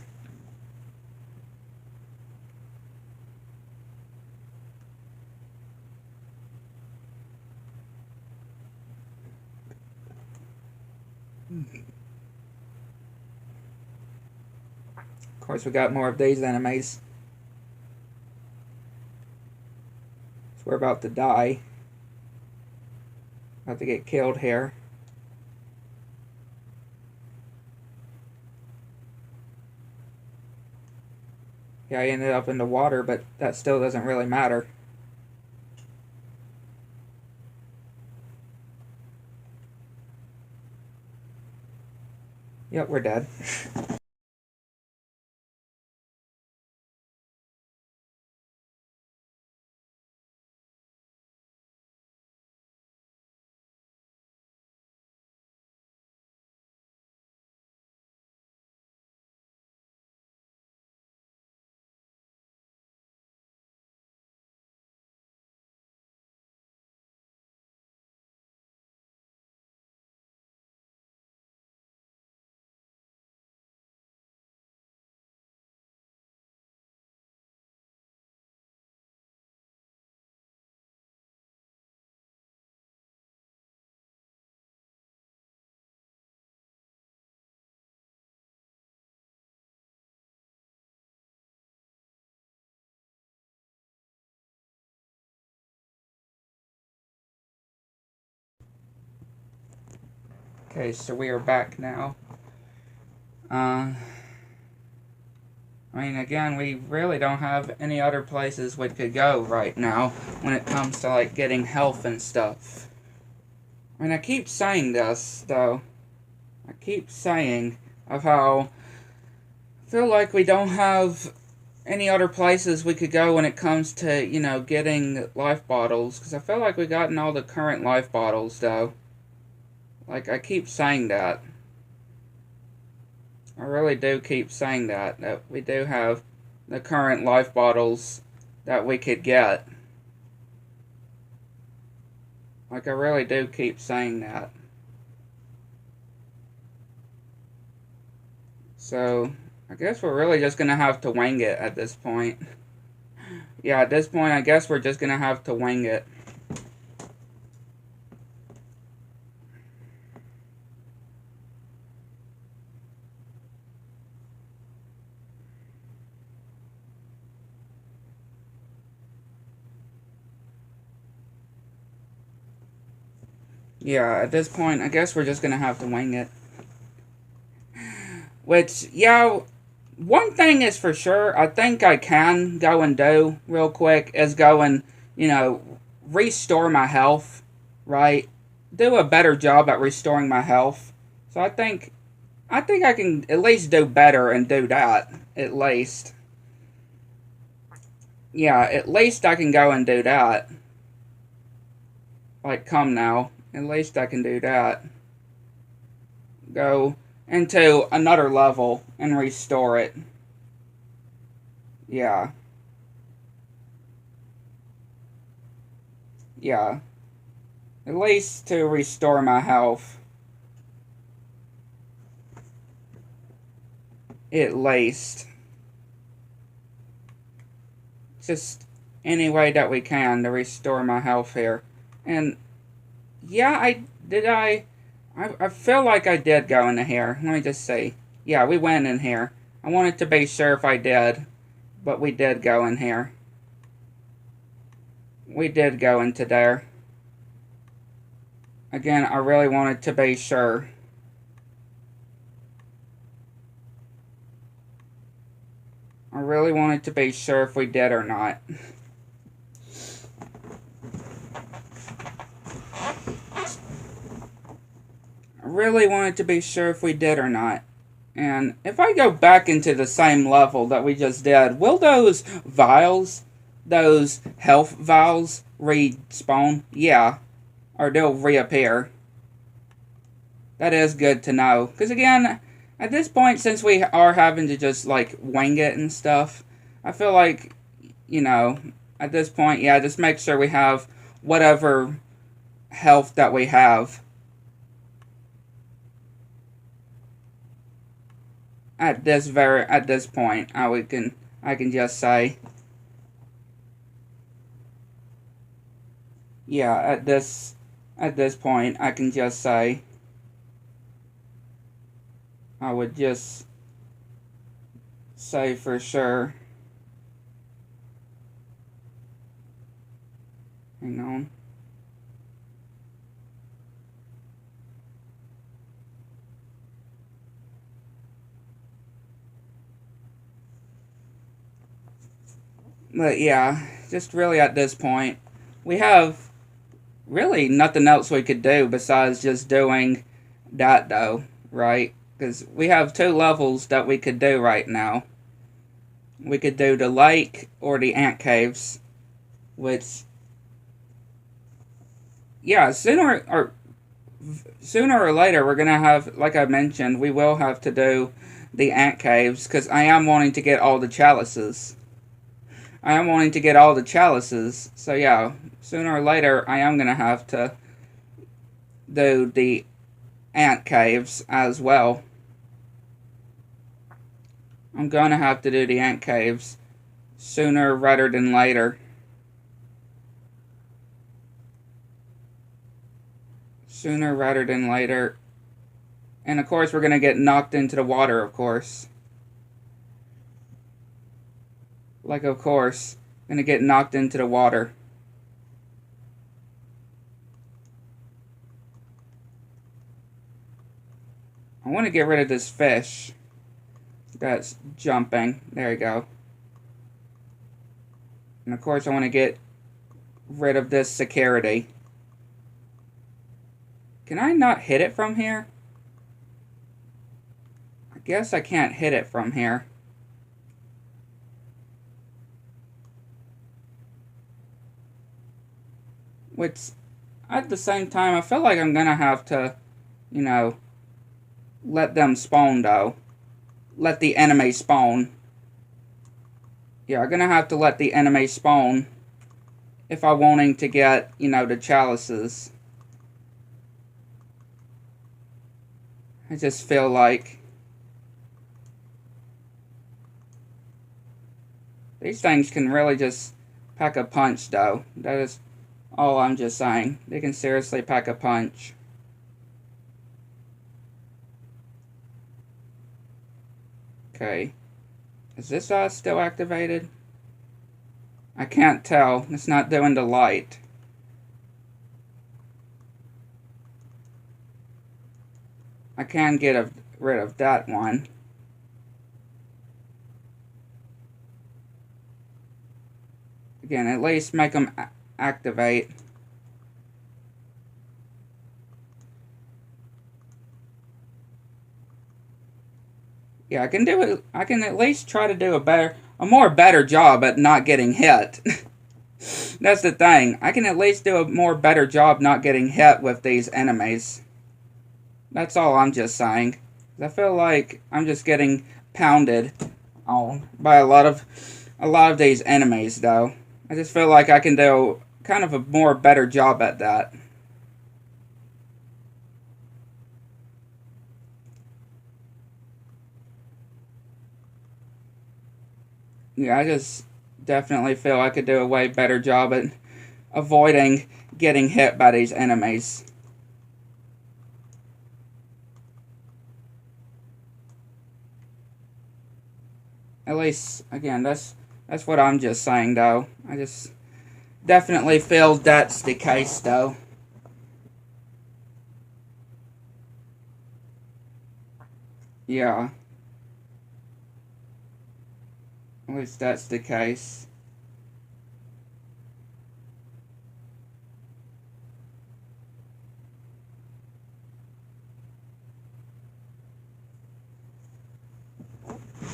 Of course we got more of these enemies. So we're about to die. About to get killed here. Yeah, I ended up in the water, but that still doesn't really matter. Yep, we're dead. Okay, so we are back now. I mean, again, we really don't have any other places we could go right now when it comes to, like, getting health and stuff. I mean, I keep saying this, though. I keep saying of how I feel like we don't have any other places we could go when it comes to, you know, getting life bottles. Because I feel like we've gotten all the current life bottles, though. Like, I keep saying that. I really do keep saying that we do have the current life bottles that we could get. Like, I really do keep saying that. So, I guess we're really just gonna have to wing it at this point. Yeah, at this point, I guess we're just gonna have to wing it. Yeah, at this point, I guess we're just gonna have to wing it. Which, yeah, one thing is for sure, I think I can go and do real quick is go and, you know, restore my health, right? Do a better job at restoring my health. So I think I can at least do better and do that, at least. Yeah, at least I can go and do that. Like, come now. At least I can do that. Go into another level and restore it. Yeah. Yeah. At least to restore my health. At least. Just any way that we can to restore my health here. And yeah, I feel like I did go into here. Let me just see. Yeah, we went in here. I wanted to be sure if I did, but we did go in here. We did go into there. Again, I really wanted to be sure. I really wanted to be sure if we did or not. I really wanted to be sure if we did or not. And if I go back into the same level that we just did, will those vials, those health vials, respawn? Yeah. Or they'll reappear. That is good to know. Because again, at this point, since we are having to just, like, wing it and stuff, I feel like, you know, at this point, yeah, just make sure we have whatever health that we have. At this point, I can just say, yeah, at this point, I can just say, I would just say for sure. Hang on. But yeah, just really at this point, we have really nothing else we could do besides just doing that though, right? Because we have 2 levels that we could do right now. We could do the lake or the ant caves, which, yeah, sooner or later we're gonna have, like I mentioned, we will have to do the ant caves because I am wanting to get all the chalices. So yeah, sooner or later I am gonna have to do the ant caves as well. I'm gonna have to do the ant caves sooner rather than later. Sooner rather than later. And of course we're gonna get knocked into the water, of course. Like, of course, gonna get knocked into the water. I want to get rid of this fish that's jumping. There you go. And of course I want to get rid of this security. Can I not hit it from here? I guess I can't hit it from here. Which, at the same time, I feel like I'm gonna have to, you know, let them spawn though. Let the enemy spawn. Yeah, I'm gonna have to let the enemy spawn if I'm wanting to get, you know, the chalices. I just feel like these things can really just pack a punch though. That is all I'm just saying. They can seriously pack a punch. Okay. Is this still activated? I can't tell. It's not doing the light. I can get rid of that one. Again, at least make them activate. Yeah, I can do it. I can at least try to do a more better job at not getting hit. That's the thing. I can at least do a better job not getting hit with these enemies. That's all I'm just saying. I feel like I'm just getting pounded on by a lot of these enemies though. I just feel like I can do kind of a more better job at that. Yeah, I just definitely feel I could do a way better job at avoiding getting hit by these enemies. At least, again, that's what I'm just saying, though. I just definitely feel that's the case, though. Yeah. At least that's the case.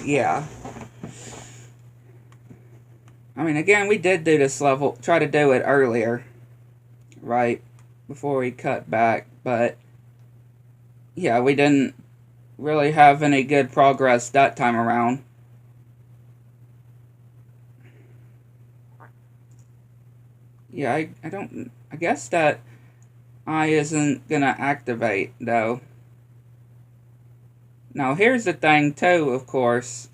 Yeah. I mean, again, we did do this level, try to do it earlier, right, before we cut back, but, yeah, we didn't really have any good progress that time around. Yeah, I don't... I guess that eye isn't gonna activate, though. Now, here's the thing, too, of course.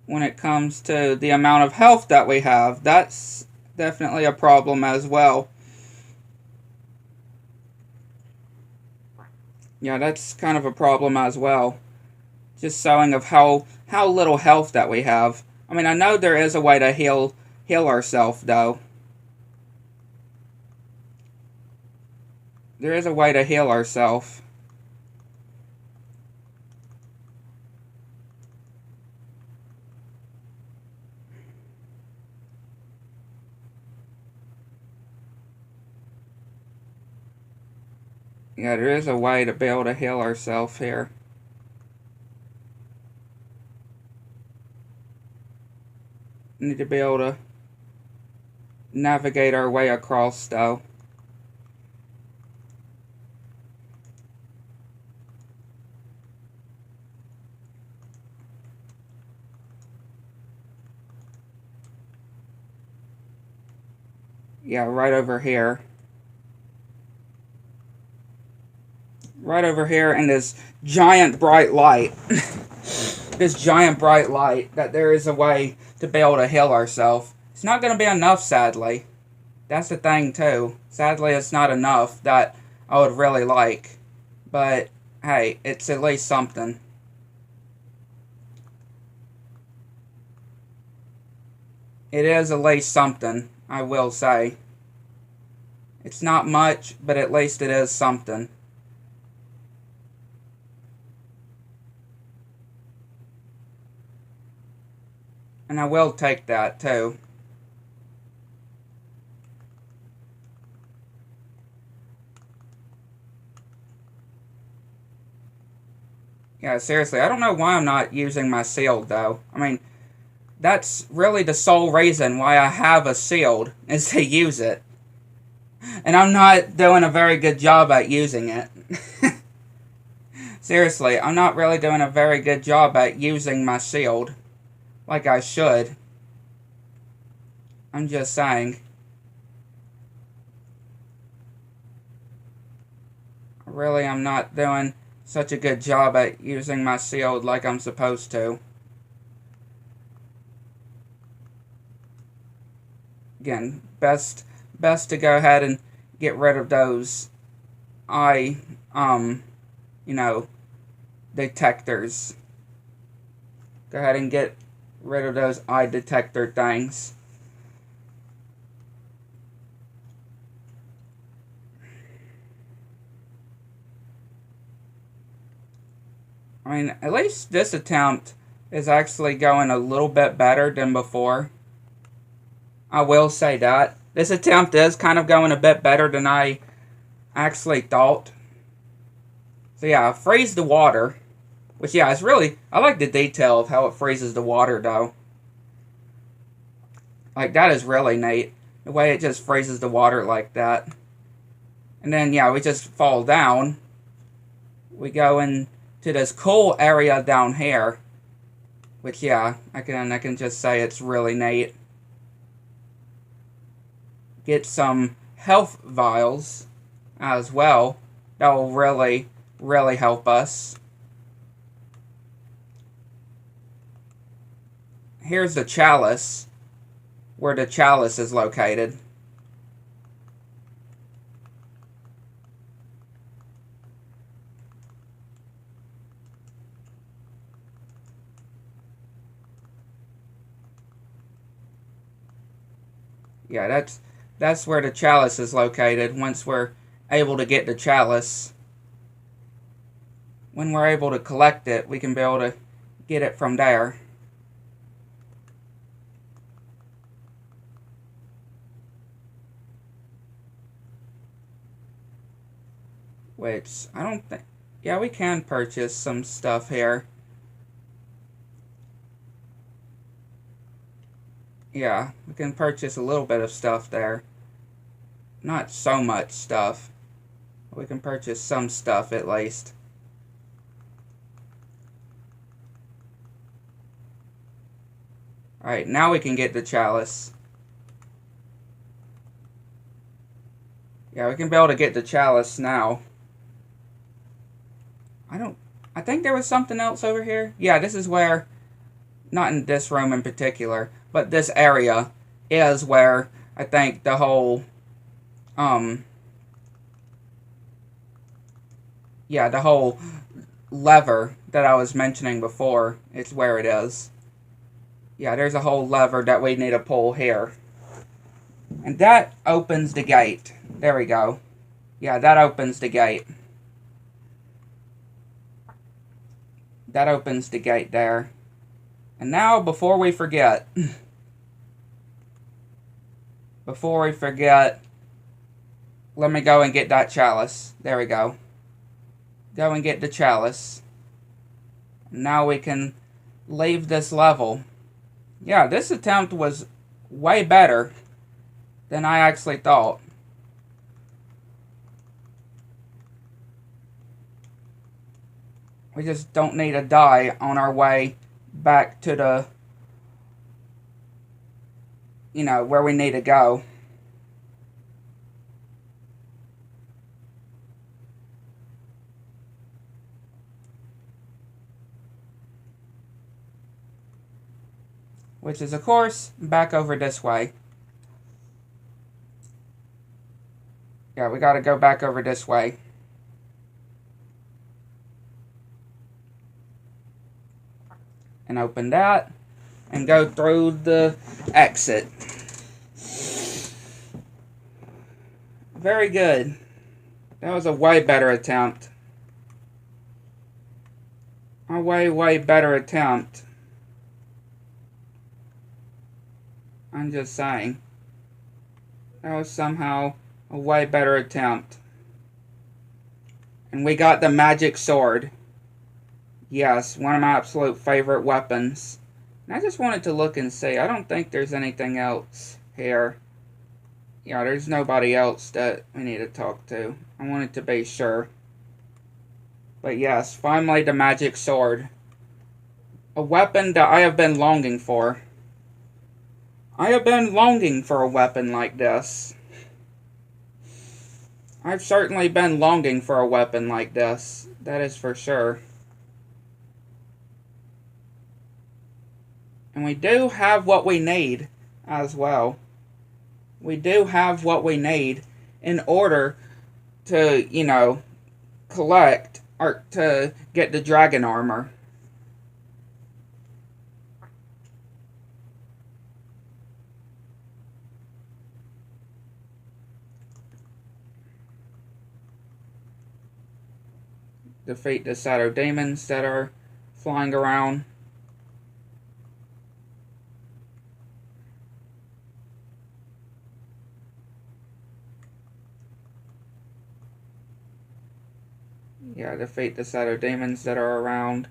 When it comes to the amount of health that we have, that's definitely a problem as well. Yeah, that's kind of a problem as well. Just showing of how little health that we have. I mean, I know there is a way to heal ourselves, though. There is a way to heal ourselves. Yeah, there is a way to be able to heal ourselves here. Need to be able to navigate our way across, though. Yeah, right over here. Right over here in this giant bright light. This giant bright light, that there is a way to be able to heal ourselves. It's not going to be enough, sadly. That's the thing, too. Sadly, it's not enough that I would really like. But, hey, it's at least something. It is at least something, I will say. It's not much, but at least it is something. And I will take that, too. Yeah, seriously, I don't know why I'm not using my shield, though. I mean, that's really the sole reason why I have a shield, is to use it. And I'm not doing a very good job at using it. Seriously, I'm not really doing a very good job at using my shield. Like I should. I'm just saying. Really, I'm not doing such a good job at using my shield like I'm supposed to. Again, best to go ahead and get rid of those eye, you know, detectors. Go ahead and get rid of those eye detector things. I mean, at least this attempt is actually going a little bit better than before. I will say that. This attempt is kind of going a bit better than I actually thought. So yeah, freeze the water. Which, yeah, it's really... I like the detail of how it freezes the water, though. Like, that is really neat. The way it just freezes the water like that. And then, yeah, we just fall down. We go into this cool area down here. Which, yeah, I can just say it's really neat. Get some health vials as well. That will really, really help us. Here's the chalice, where the chalice is located. Yeah, that's where the chalice is located. Once we're able to get the chalice, when we're able to collect it, we can be able to get it from there. Which, I don't think... Yeah, we can purchase some stuff here. Yeah, we can purchase a little bit of stuff there. Not so much stuff. We can purchase some stuff at least. Alright, now we can get the chalice. Yeah, we can be able to get the chalice now. I think there was something else over here. Yeah, this is where, not in this room in particular, but this area is where I think the whole, yeah, the whole lever that I was mentioning before, it's where it is. Yeah, there's a whole lever that we need to pull here. And that opens the gate. There we go. Yeah, that opens the gate. That opens the gate there. And now, before we forget, let me go and get that chalice. There we go. Go and get the chalice. Now we can leave this level. Yeah, this attempt was way better than I actually thought. We just don't need to die on our way back to the, where we need to go. Which is, of course, back over this way. Yeah, we gotta go back over this way. And open that. And go through the exit. Very good. That was a way better attempt. A way better attempt. I'm just saying. That was somehow a way better attempt. And we got the magic sword. Yes, one of my absolute favorite weapons. And I just wanted to look and see. I don't think there's anything else here. Yeah, there's nobody else that we need to talk to. I wanted to be sure. But yes, finally the magic sword. A weapon that I have been longing for. I have been longing for a weapon like this. I've certainly been longing for a weapon like this. That is for sure. And we do have what we need as well. We do have what we need in order to, collect or to get the dragon armor. Defeat the shadow demons that are flying around. Yeah, defeat the shadow demons that are around.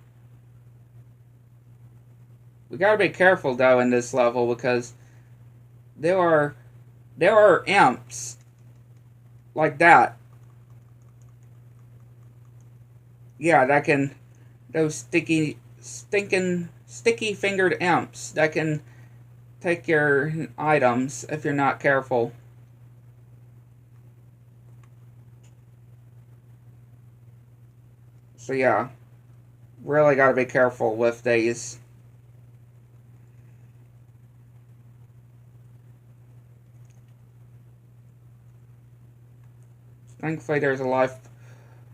We gotta be careful though in this level because there are imps like that. Yeah, that can, those sticky fingered imps that can take your items if you're not careful. So yeah, really gotta be careful with these. Thankfully there's a life,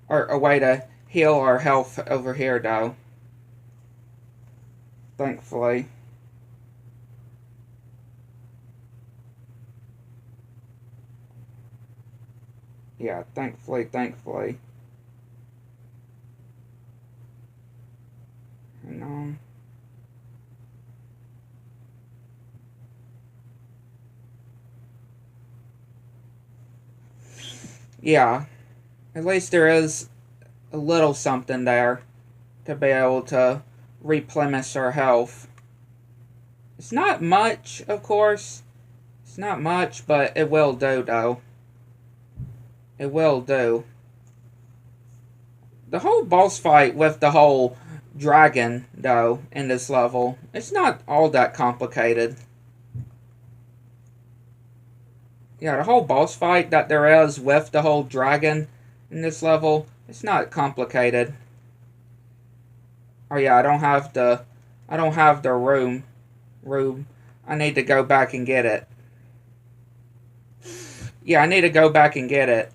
or a way to heal our health over here though. Thankfully. Yeah, thankfully. Hang on. Yeah, at least there is a little something there to be able to replenish our health. It's not much, of course. It's not much, but it will do, though. It will do. The whole boss fight with the whole dragon, though, in this level, it's not all that complicated. Yeah, the whole boss fight that there is with the whole dragon in this level, it's not complicated. Oh yeah, I don't have the room. I need to go back and get it. Yeah, I need to go back and get it.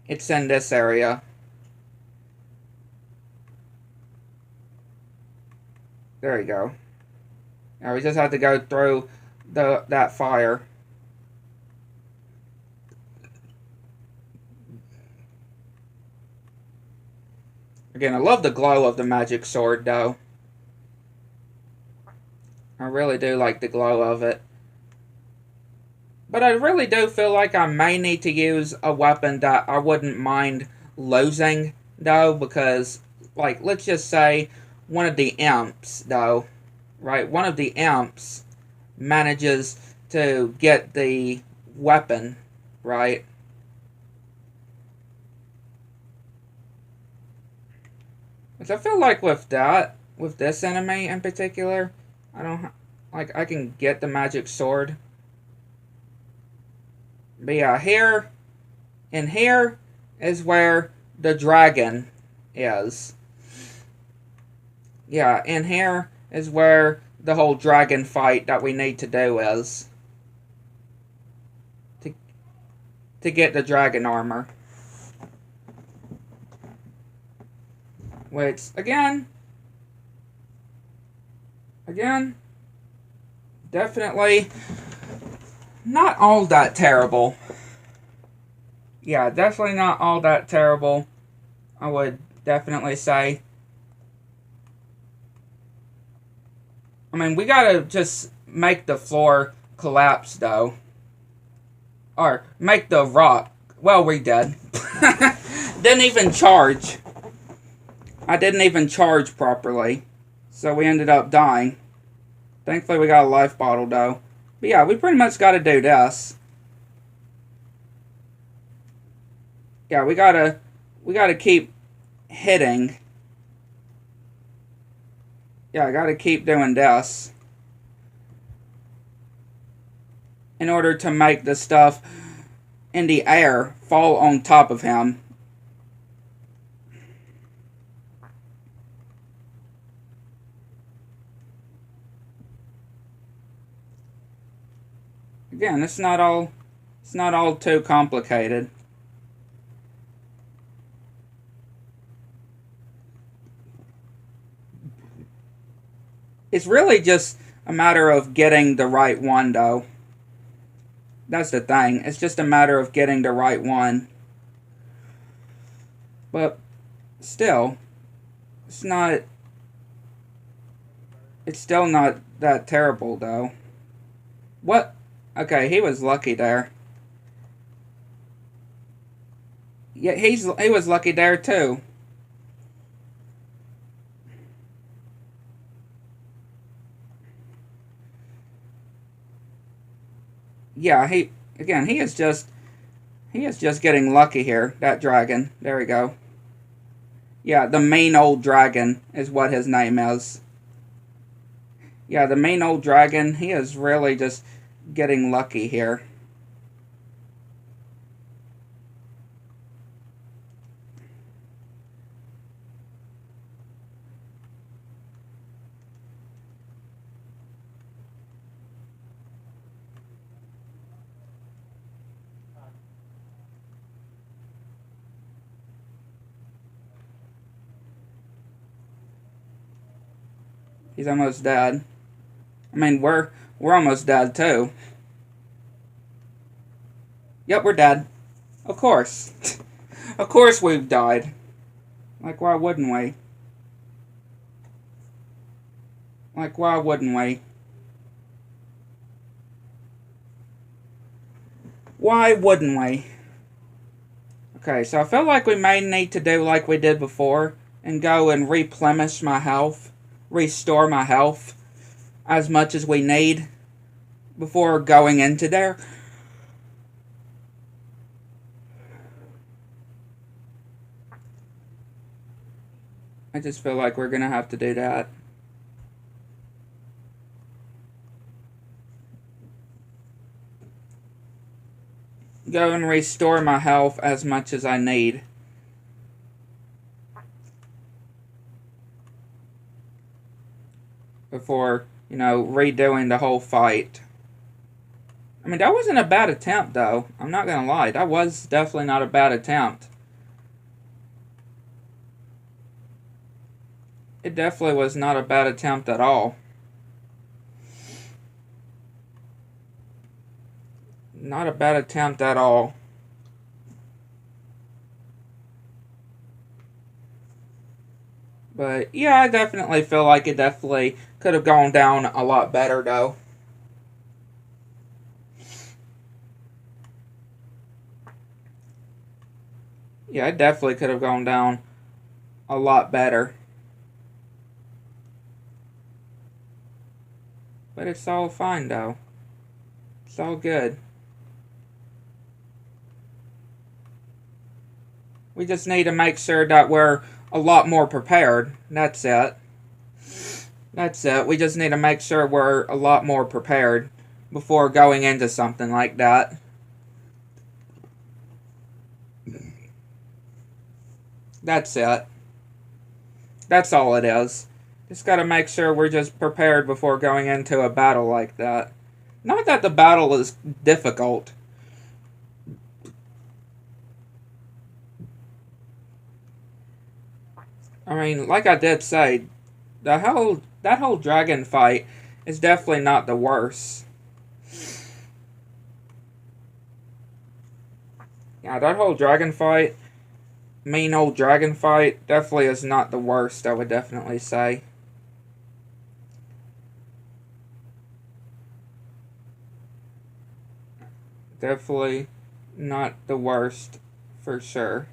It's in this area. There you go. Now we just have to go through that fire. Again, I love the glow of the magic sword, though. I really do like the glow of it. But I really do feel like I may need to use a weapon that I wouldn't mind losing, though, because, like, let's just say one of the imps, though, right? One of the imps manages to get the weapon, right? Which I feel like with this enemy in particular, I don't, like, I can get the magic sword. But yeah, here is where the dragon is. Yeah, in here is where the whole dragon fight that we need to do is. To get the dragon armor. Which, again, definitely not all that terrible. Yeah, definitely not all that terrible, I would definitely say. I mean, we gotta just make the floor collapse, though. Or, make the rock. Well, we did. Didn't even charge. I didn't even charge properly. So we ended up dying. Thankfully, we got a life bottle, though. But yeah, we pretty much gotta do this. Yeah, we gotta keep hitting. Yeah, I gotta keep doing this. In order to make the stuff in the air fall on top of him. Again, it's not all too complicated. It's really just a matter of getting the right one, though. That's the thing. It's just a matter of getting the right one. But still, it's still not that terrible, though. What? Okay, he was lucky there. Yeah, he was lucky there, too. Yeah, he is just getting lucky here, that dragon. There we go. Yeah, the mean old dragon is what his name is. Yeah, the mean old dragon, he is really just getting lucky here. He's almost dead. I mean, we're almost dead, too. Yep, we're dead. Of course. Of course we've died. Like, why wouldn't we? Like, why wouldn't we? Why wouldn't we? Okay, so I feel like we may need to do like we did before and go and replenish my health, restore my health as much as we need before going into there. I just feel like we're gonna have to do that. go and restore my health as much as I need. Before, you know, redoing the whole fight. I mean, that wasn't a bad attempt, though. I'm not gonna lie. That was definitely not a bad attempt. It definitely was not a bad attempt at all. Not a bad attempt at all. But, yeah, I definitely feel like it definitely could have gone down a lot better, though. Yeah, it definitely could have gone down a lot better. But it's all fine, though. It's all good. We just need to make sure that we're a lot more prepared. That's it. That's it. We just need to make sure we're a lot more prepared before going into something like that. That's it. That's all it is. Just gotta make sure we're just prepared before going into a battle like that. Not that the battle is difficult. I mean, like I did say, that whole dragon fight is definitely not the worst. Yeah, that whole dragon fight, mean old dragon fight, definitely is not the worst, I would definitely say. Definitely not the worst, for sure.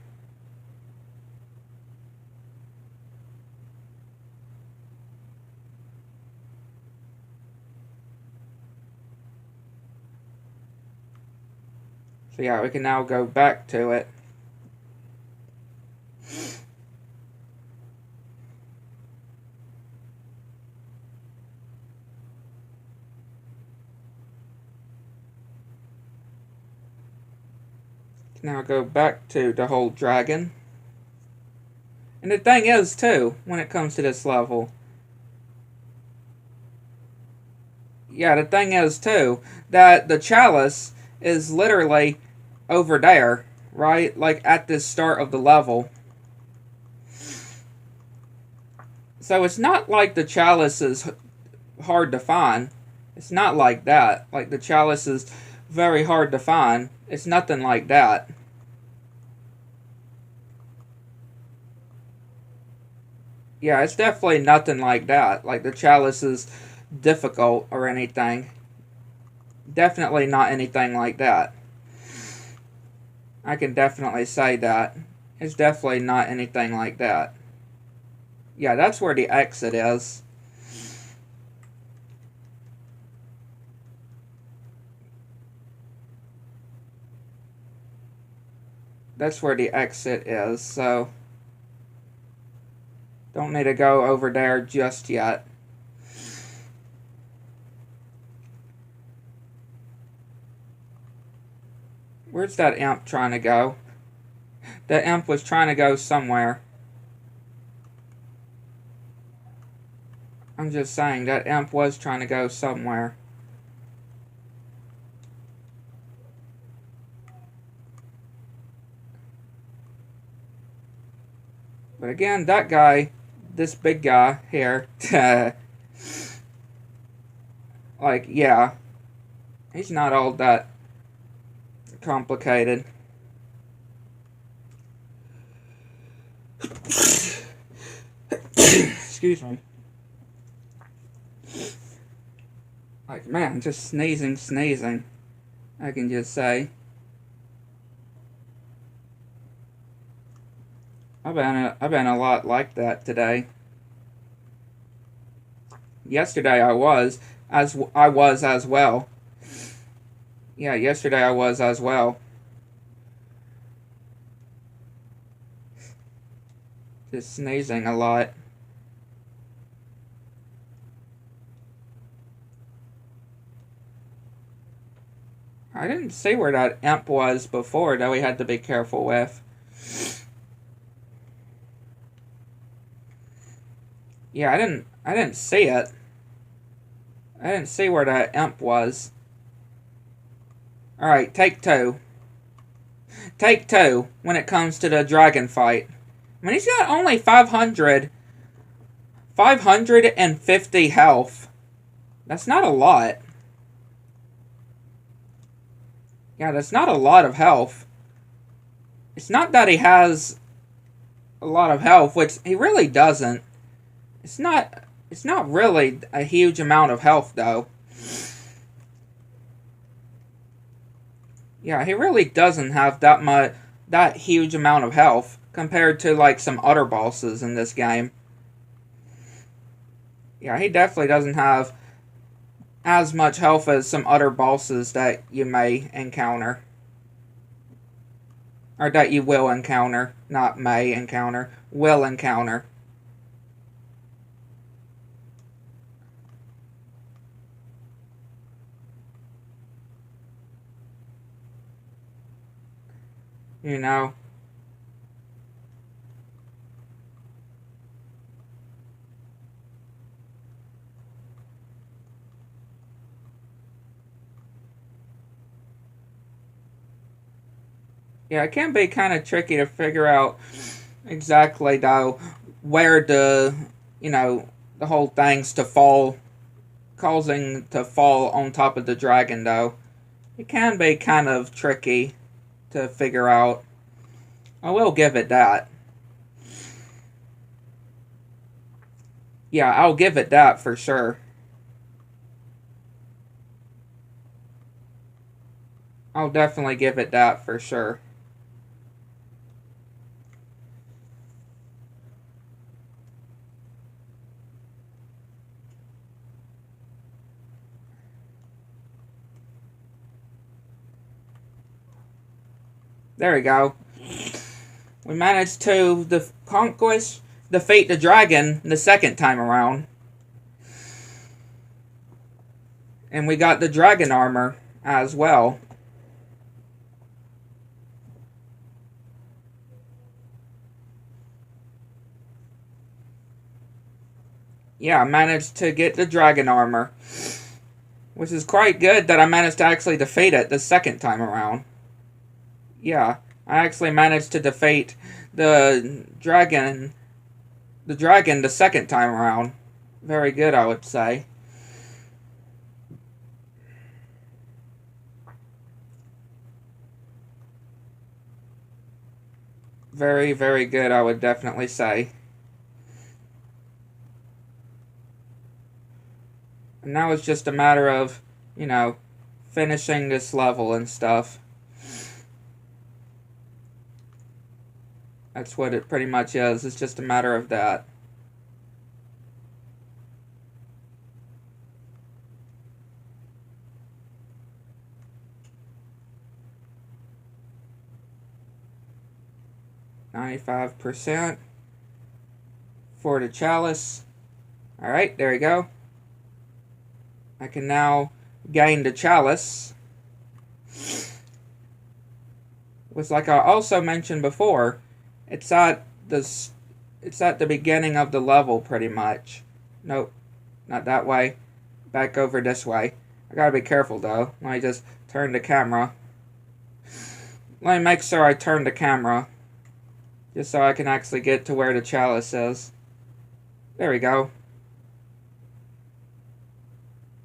So yeah, we can now go back to it. Now go back to the whole dragon. And the thing is, too, when it comes to this level, yeah, the thing is, too, that the chalice is literally over there, right? Like, at the start of the level. So it's not like the chalice is hard to find. It's not like that. Like, the chalice is very hard to find. It's nothing like that. Yeah, it's definitely nothing like that. Like, the chalice is difficult or anything. Definitely not anything like that. I can definitely say that. It's definitely not anything like that. Yeah, that's where the exit is. That's where the exit is, so don't need to go over there just yet. Where's that imp trying to go? That imp was trying to go somewhere. I'm just saying, that imp was trying to go somewhere. But again, that guy, this big guy here, like, yeah, he's not all that complicated. Excuse me. Like, man, just sneezing, I can just say. I've been a lot like that today. Yesterday I was as well. Yeah, yesterday I was as well. Just sneezing a lot. I didn't see where that imp was before that we had to be careful with. Yeah, I didn't see it. I didn't see where that imp was. Alright, take two. Take two when it comes to the dragon fight. I mean, he's got only 550 health. That's not a lot. Yeah, that's not a lot of health. It's not that he has a lot of health, which he really doesn't. It's not really a huge amount of health, though. Yeah, he really doesn't have that huge amount of health compared to like some other bosses in this game. Yeah, he definitely doesn't have as much health as some other bosses that you may encounter. Or that you will encounter. Not may encounter. Will encounter. You know. Yeah, it can be kind of tricky to figure out exactly, though, where the whole thing's to fall, causing to fall on top of the dragon, though. It can be kind of tricky to figure out. I will give it that. Yeah, I'll give it that for sure. I'll definitely give it that for sure. There we go. We managed to defeat the dragon the second time around. And we got the dragon armor as well. Yeah, I managed to get the dragon armor. Which is quite good that I managed to actually defeat it the second time around. Yeah, I actually managed to defeat the dragon the second time around. Very good, I would say. Very, very good, I would definitely say. And now it's just a matter of, finishing this level and stuff. That's what it pretty much is. It's just a matter of that. %95% for the chalice. Alright, there we go. I can now gain the chalice. Which, like I also mentioned before, it's at the beginning of the level, pretty much. Nope, not that way. Back over this way. I gotta be careful, though. Let me just turn the camera. Let me make sure I turn the camera. Just so I can actually get to where the chalice is. There we go.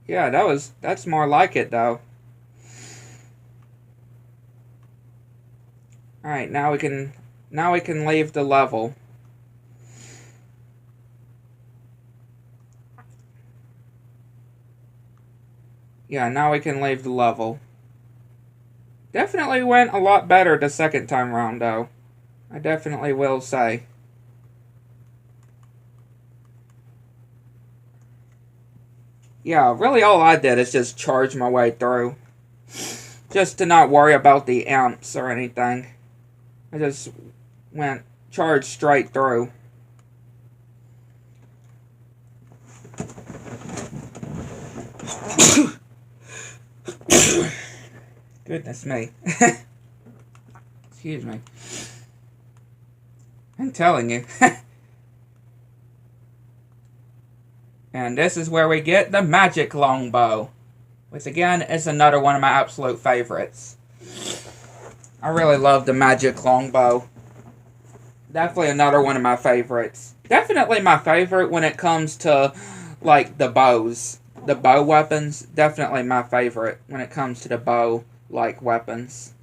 Yeah, that's more like it, though. Alright, now we can leave the level. Yeah, now we can leave the level. Definitely went a lot better the second time around, though. I definitely will say. Yeah, really all I did is just charge my way through. Just to not worry about the imps or anything. I just went charged straight through. Goodness me. Excuse me. I'm telling you. And this is where we get the magic longbow, which again is another one of my absolute favorites. I really love the magic longbow. Definitely another one of my favorites. Definitely my favorite when it comes to, like, the bows. The bow weapons. Definitely my favorite when it comes to the bow-like weapons.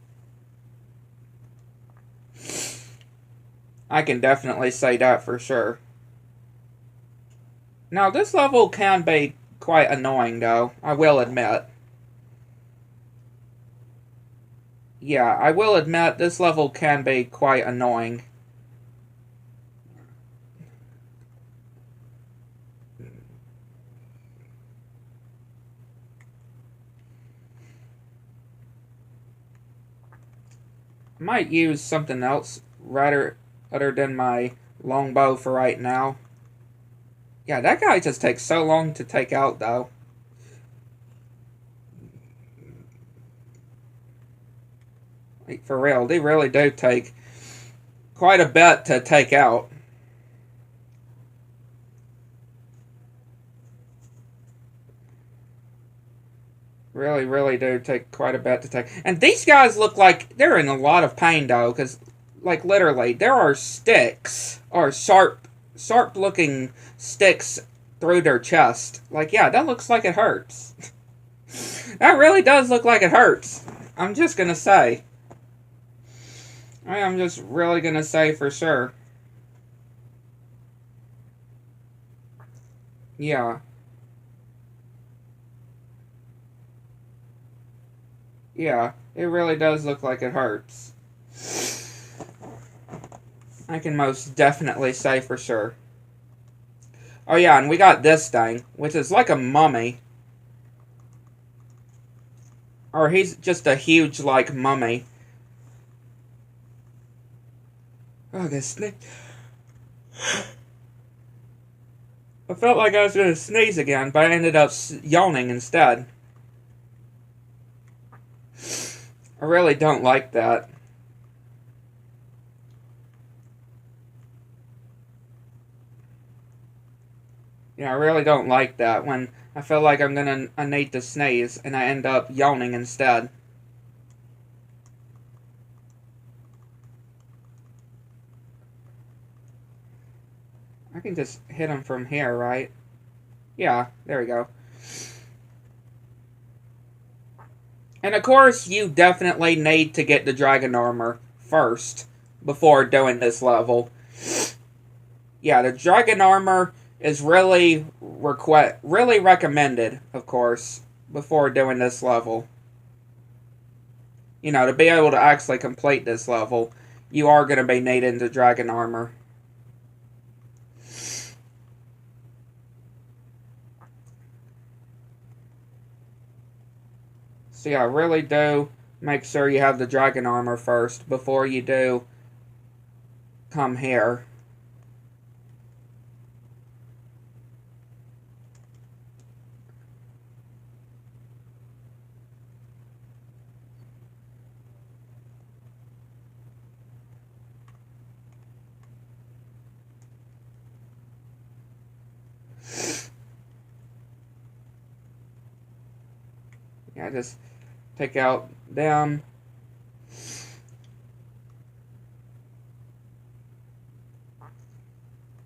I can definitely say that for sure. Now, this level can be quite annoying, though. I will admit. Yeah, I will admit this level can be quite annoying. I might use something else rather other than my longbow for right now. Yeah, that guy just takes so long to take out, though. Like, for real, they really do take quite a bit to take out. Really, really do take quite a bit to take. And these guys look like they're in a lot of pain, though, because, like, literally, there are sticks, or sharp-looking sticks through their chest. Like, yeah, that looks like it hurts. That really does look like it hurts. I'm just gonna say. I'm just really gonna say for sure. Yeah. Yeah, it really does look like it hurts. I can most definitely say for sure. Oh yeah, and we got this thing, which is like a mummy. Or he's just a huge, like, mummy. Oh, this snake. I felt like I was going to sneeze again, but I ended up yawning instead. I really don't like that. Yeah, I really don't like that when I feel like I'm going to need to sneeze and I end up yawning instead. I can just hit him from here, right? Yeah, there we go. And of course, you definitely need to get the dragon armor first before doing this level. Yeah, the dragon armor is really recommended, of course, before doing this level. You know, to be able to actually complete this level, you are going to be needing the dragon armor. So yeah, really do make sure you have the dragon armor first before you do come here. Yeah, just take out them.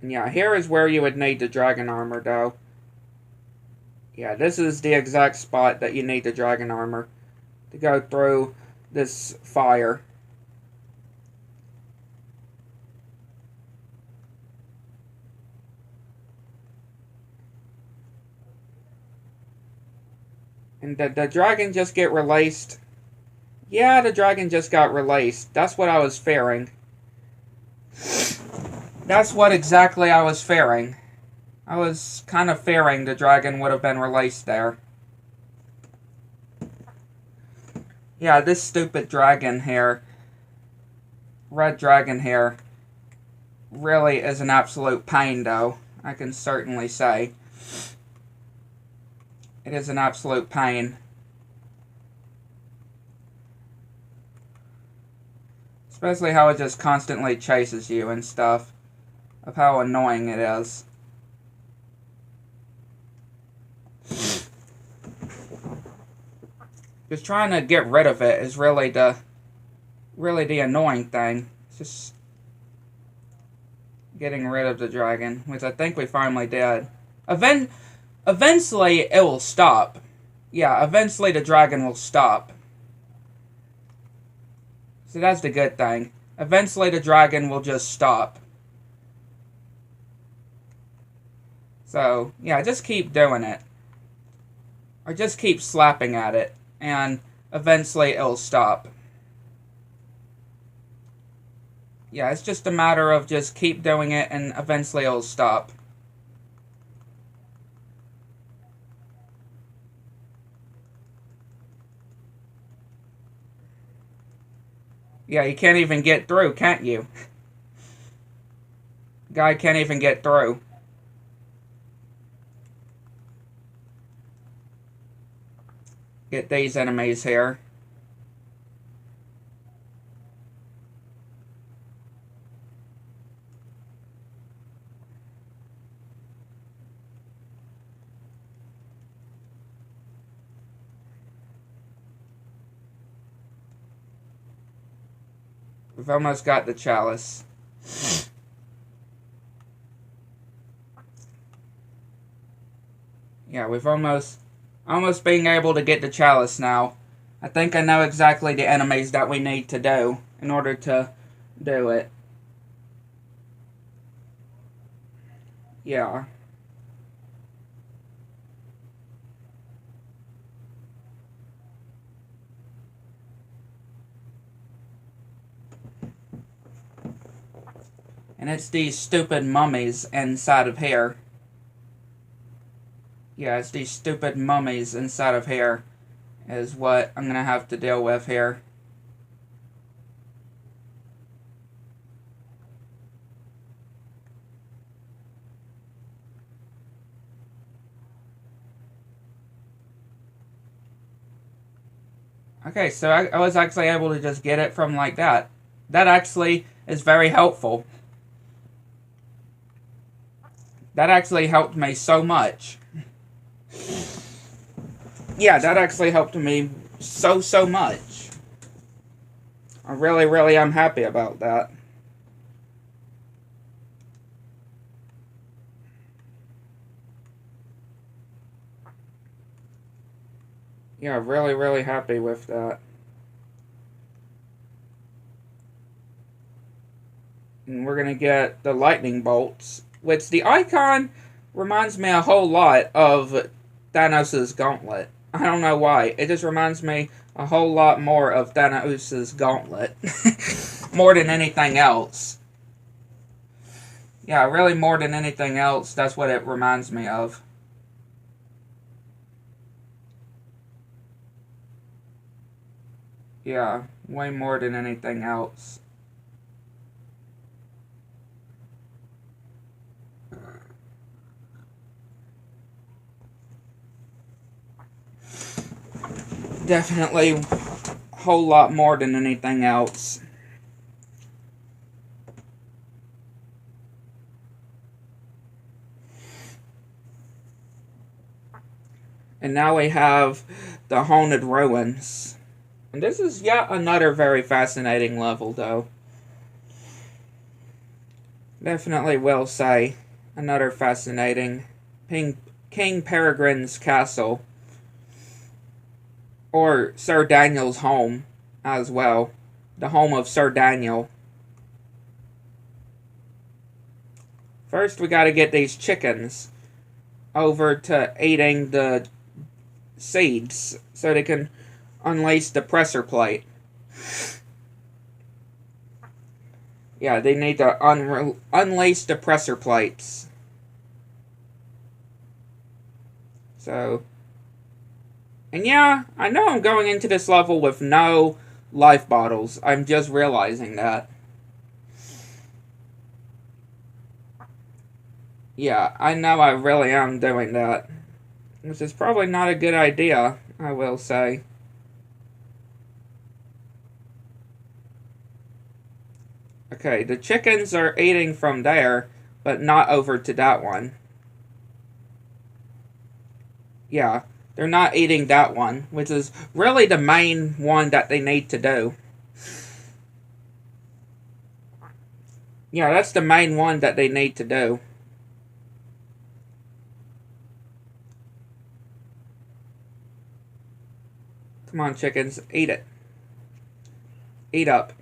And yeah, here is where you would need the dragon armor, though. Yeah, this is the exact spot that you need the dragon armor to go through this fire. And did the dragon just get released? Yeah, the dragon just got released. That's what I was fearing. That's what exactly I was fearing. I was kind of fearing the dragon would have been released there. Yeah, this stupid dragon here, red dragon here, really is an absolute pain, though. I can certainly say. It is an absolute pain. Especially how it just constantly chases you and stuff. Of how annoying it is. Just trying to get rid of it is really the annoying thing. It's just getting rid of the dragon, which I think we finally did. Eventually it will stop. Yeah, eventually the dragon will stop. So that's the good thing. Eventually the dragon will just stop. So, yeah, just keep doing it. Or just keep slapping at it. And eventually it'll stop. Yeah, it's just a matter of just keep doing it and eventually it'll stop. Yeah, you can't even get through, can't you? Guy can't even get through. Get these enemies here. We've almost got the chalice. Yeah, we've almost being able to get the chalice now. I think I know exactly the enemies that we need to do in order to do it. Yeah. And it's these stupid mummies inside of here. Yeah, it's these stupid mummies inside of here is what I'm gonna have to deal with here. Okay, so I was actually able to just get it from like that. That actually is very helpful. That actually helped me so much. Yeah, that actually helped me so much. I really am happy about that. Yeah, really happy with that. And we're gonna get the lightning bolts, which the icon reminds me a whole lot of Thanos' gauntlet. I don't know why. It just reminds me a whole lot more of Thanos' gauntlet. More than anything else. Yeah, really more than anything else, that's what it reminds me of. Yeah, way more than anything else. Definitely a whole lot more than anything else. And now we have the Haunted Ruins. And this is yet another very fascinating level, though. Definitely will say another fascinating King Peregrine's Castle. Or Sir Daniel's home as well. The home of Sir Daniel. First, we gotta get these chickens over to eating the seeds so they can unleash the pressure plate. Yeah, they need to unleash the pressure plates. So, and yeah, I know I'm going into this level with no life bottles. I'm just realizing that. Yeah, I know I really am doing that. Which is probably not a good idea, I will say. Okay, the chickens are eating from there, but not over to that one. Yeah, they're not eating that one, which is really the main one that they need to do. Yeah, that's the main one that they need to do. Come on, chickens, eat it. Eat up.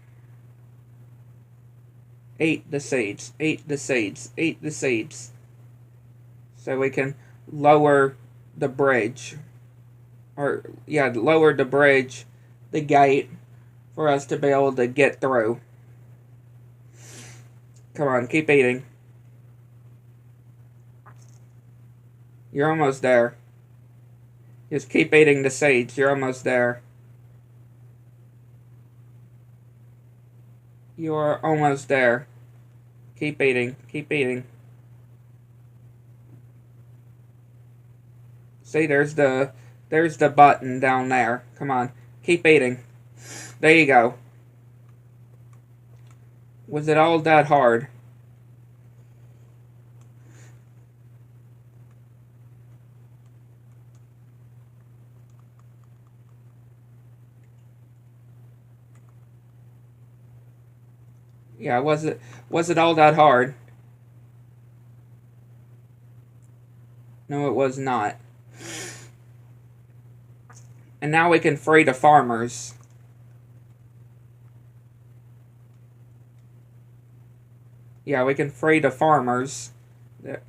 Eat the seeds. Eat the seeds. Eat the seeds. So we can lower the bridge. Or, yeah, lower the bridge, the gate, for us to be able to get through. Come on, keep eating. You're almost there. Just keep eating the seeds. You're almost there. You're almost there. Keep eating. Keep eating. See, there's the button down there. Come on. Keep eating. There you go. Was it all that hard? Yeah, was it all that hard? No, it was not. And now we can free the farmers. Yeah, we can free the farmers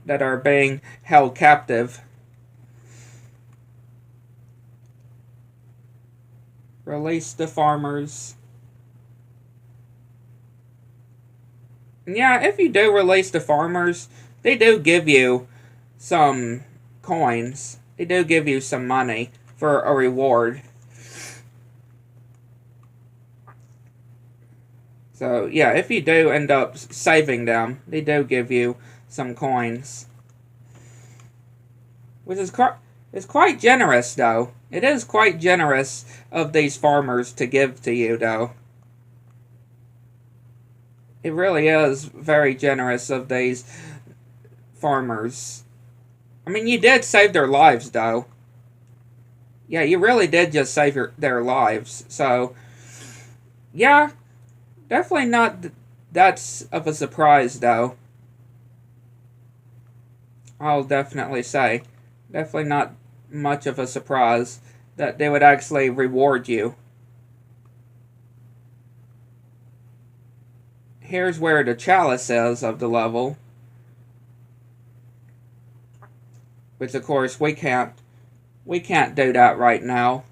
that are being held captive. Release the farmers. And yeah, if you do release the farmers, they do give you some coins. They do give you some money for a reward. So, yeah, if you do end up saving them, they do give you some coins. Which is quite generous, though. It is quite generous of these farmers to give to you, though. It really is very generous of these farmers. I mean, you did save their lives, though. Yeah, you really did just save their lives. So, yeah, definitely not that's of a surprise, though. I'll definitely say. Definitely not much of a surprise that they would actually reward you. Here's where the chalice is of the level. Which, of course, we can't do that right now.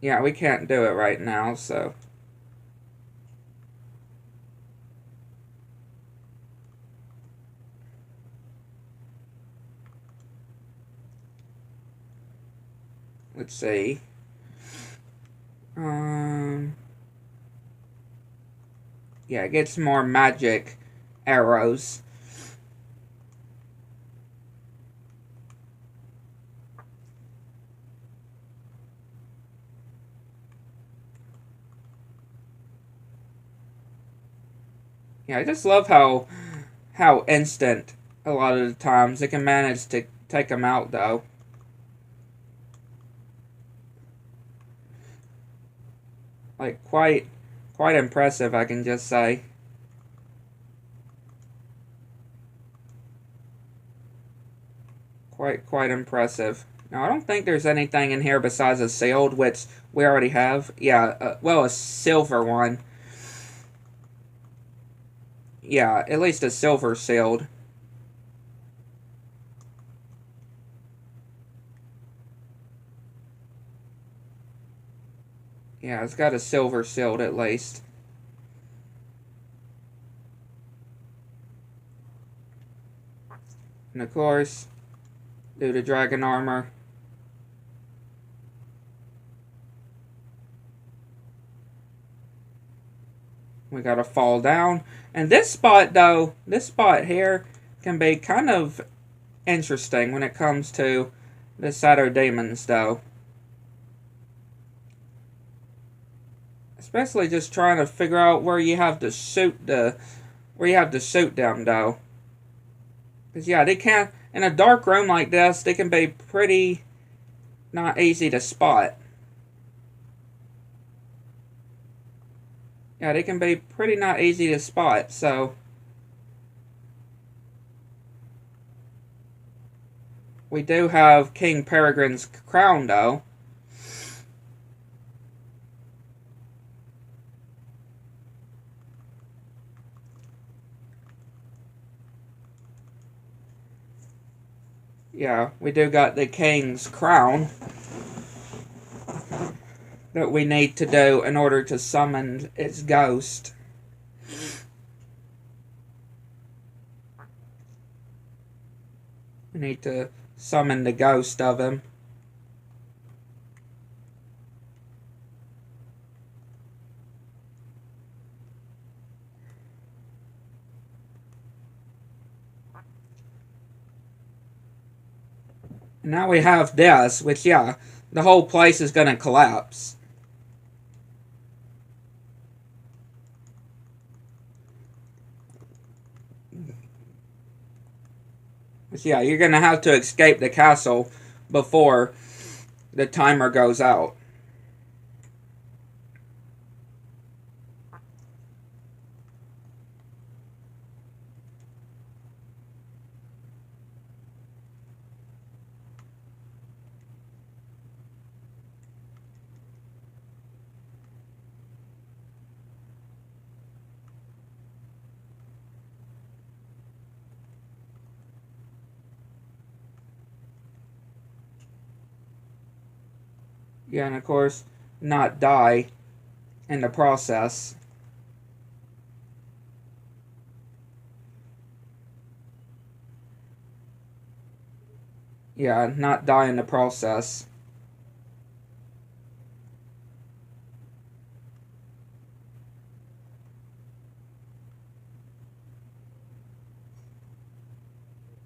Yeah, we can't do it right now, so. Let's see. Yeah, it gets more magic arrows. Yeah, I just love how instant a lot of the times it can manage to take them out, though. Like, quite impressive, I can just say. Quite impressive. Now, I don't think there's anything in here besides a sealed, which we already have. Yeah, well, a silver one. Yeah, at least a silver sealed. Yeah, it's got a silver sealed at least. And of course, do the dragon armor. We gotta fall down. And this spot, though, this spot here can be kind of interesting when it comes to the shadow demons, though. Especially just trying to figure out where you have to shoot them, though. Because, yeah, they can't... In a dark room like this, they can be pretty not easy to spot. Yeah, they can be pretty not easy to spot, so... We do have King Peregrine's crown, though. Yeah, we do got the King's crown that we need to do in order to summon its ghost. We need to summon the ghost of him. And now we have this, which, yeah, the whole place is going to collapse. But yeah, you're going to have to escape the castle before the timer goes out. Yeah, and of course, not die in the process. Yeah, not die in the process.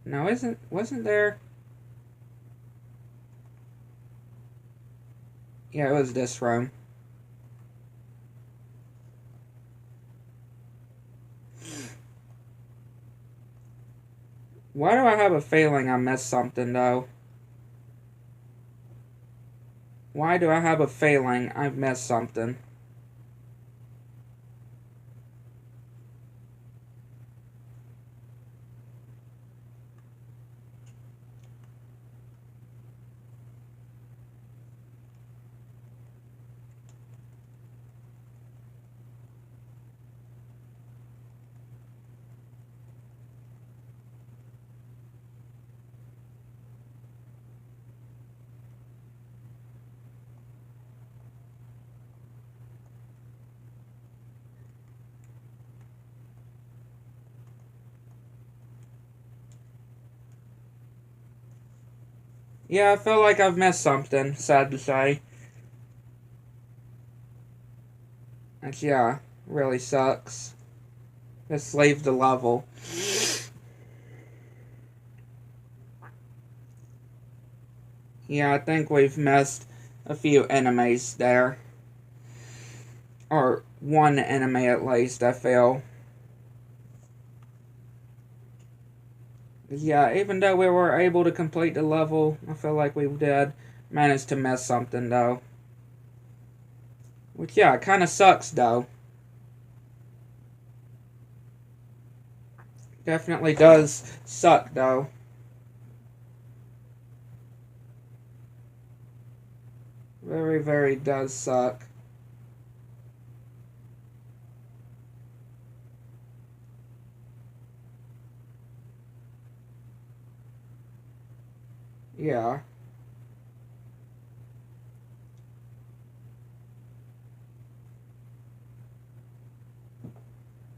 No, wasn't there? Yeah, it was this room. Why do I have a feeling I missed something, though? Why do I have a feeling I've missed something? Yeah, I feel like I've missed something, sad to say. Which, yeah, really sucks. Let's leave the level. Yeah, I think we've missed a few enemies there. Or one enemy at least, I feel. Yeah, even though we were able to complete the level, I feel like we did manage to miss something, though. Which, yeah, kind of sucks, though. Definitely does suck, though. Very, very does suck. Yeah.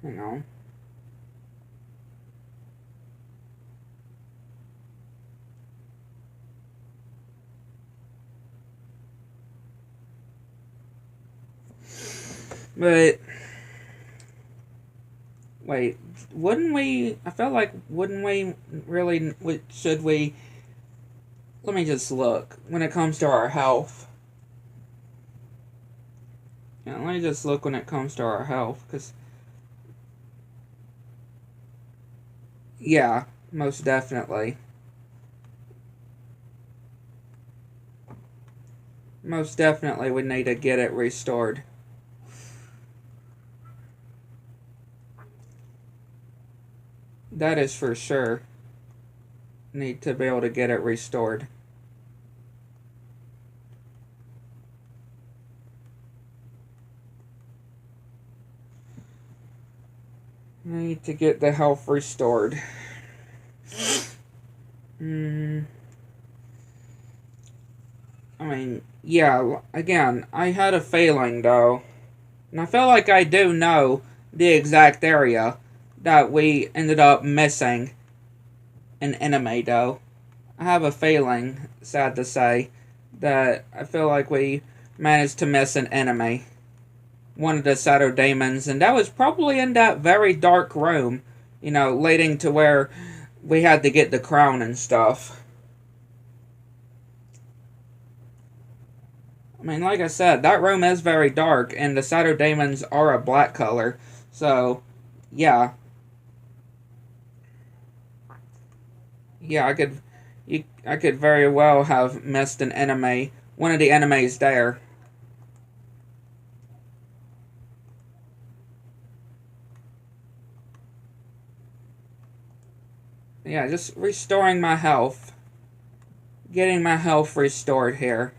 Hang on. But, wait, wouldn't we, I felt like, wouldn't we really, should we let me just look when it comes to our health. Yeah, let me just look when it comes to our health, because yeah, most definitely. Most definitely we need to get it restored. That is for sure. Need to be able to get it restored. Need to get the health restored. I mean, yeah, again, I had a feeling, though. And I feel like I do know the exact area that we ended up missing an enemy, though. I have a feeling, sad to say, that I feel like we managed to miss an enemy. One of the shadow demons, and that was probably in that very dark room, you know, leading to where we had to get the crown and stuff. I mean, like I said, that room is very dark, and the shadow demons are a black color, so, yeah. Yeah, I could very well have missed an enemy, one of the enemies there. Yeah, just restoring my health. Getting my health restored here.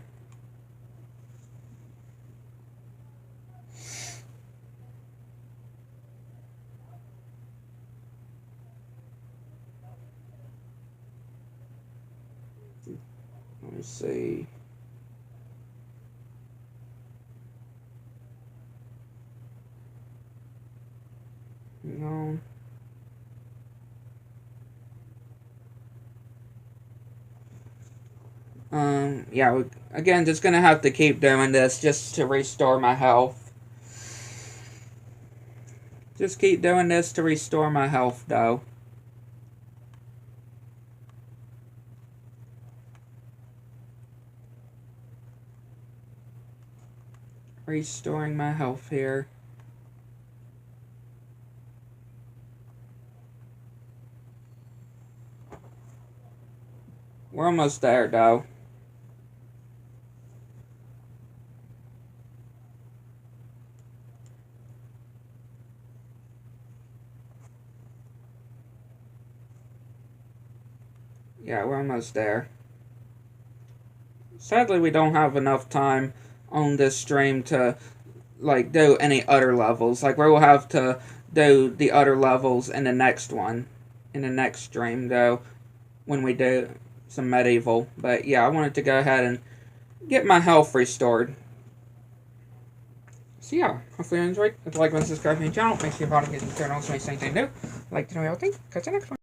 Let me see. Hang on. Yeah, again, just gonna have to keep doing this just to restore my health. Just keep doing this to restore my health, though. Restoring my health here. We're almost there, though. Yeah, we're almost there. Sadly, we don't have enough time on this stream to, like, do any other levels. Like, we'll have to do the other levels in the next one. In the next stream, though, when we do some medieval. But, yeah, I wanted to go ahead and get my health restored. So, yeah, hopefully you enjoyed. If you like, subscribe to my channel. Make sure you follow me on the channel so you see anything new. Like to know what you think. Catch you next one.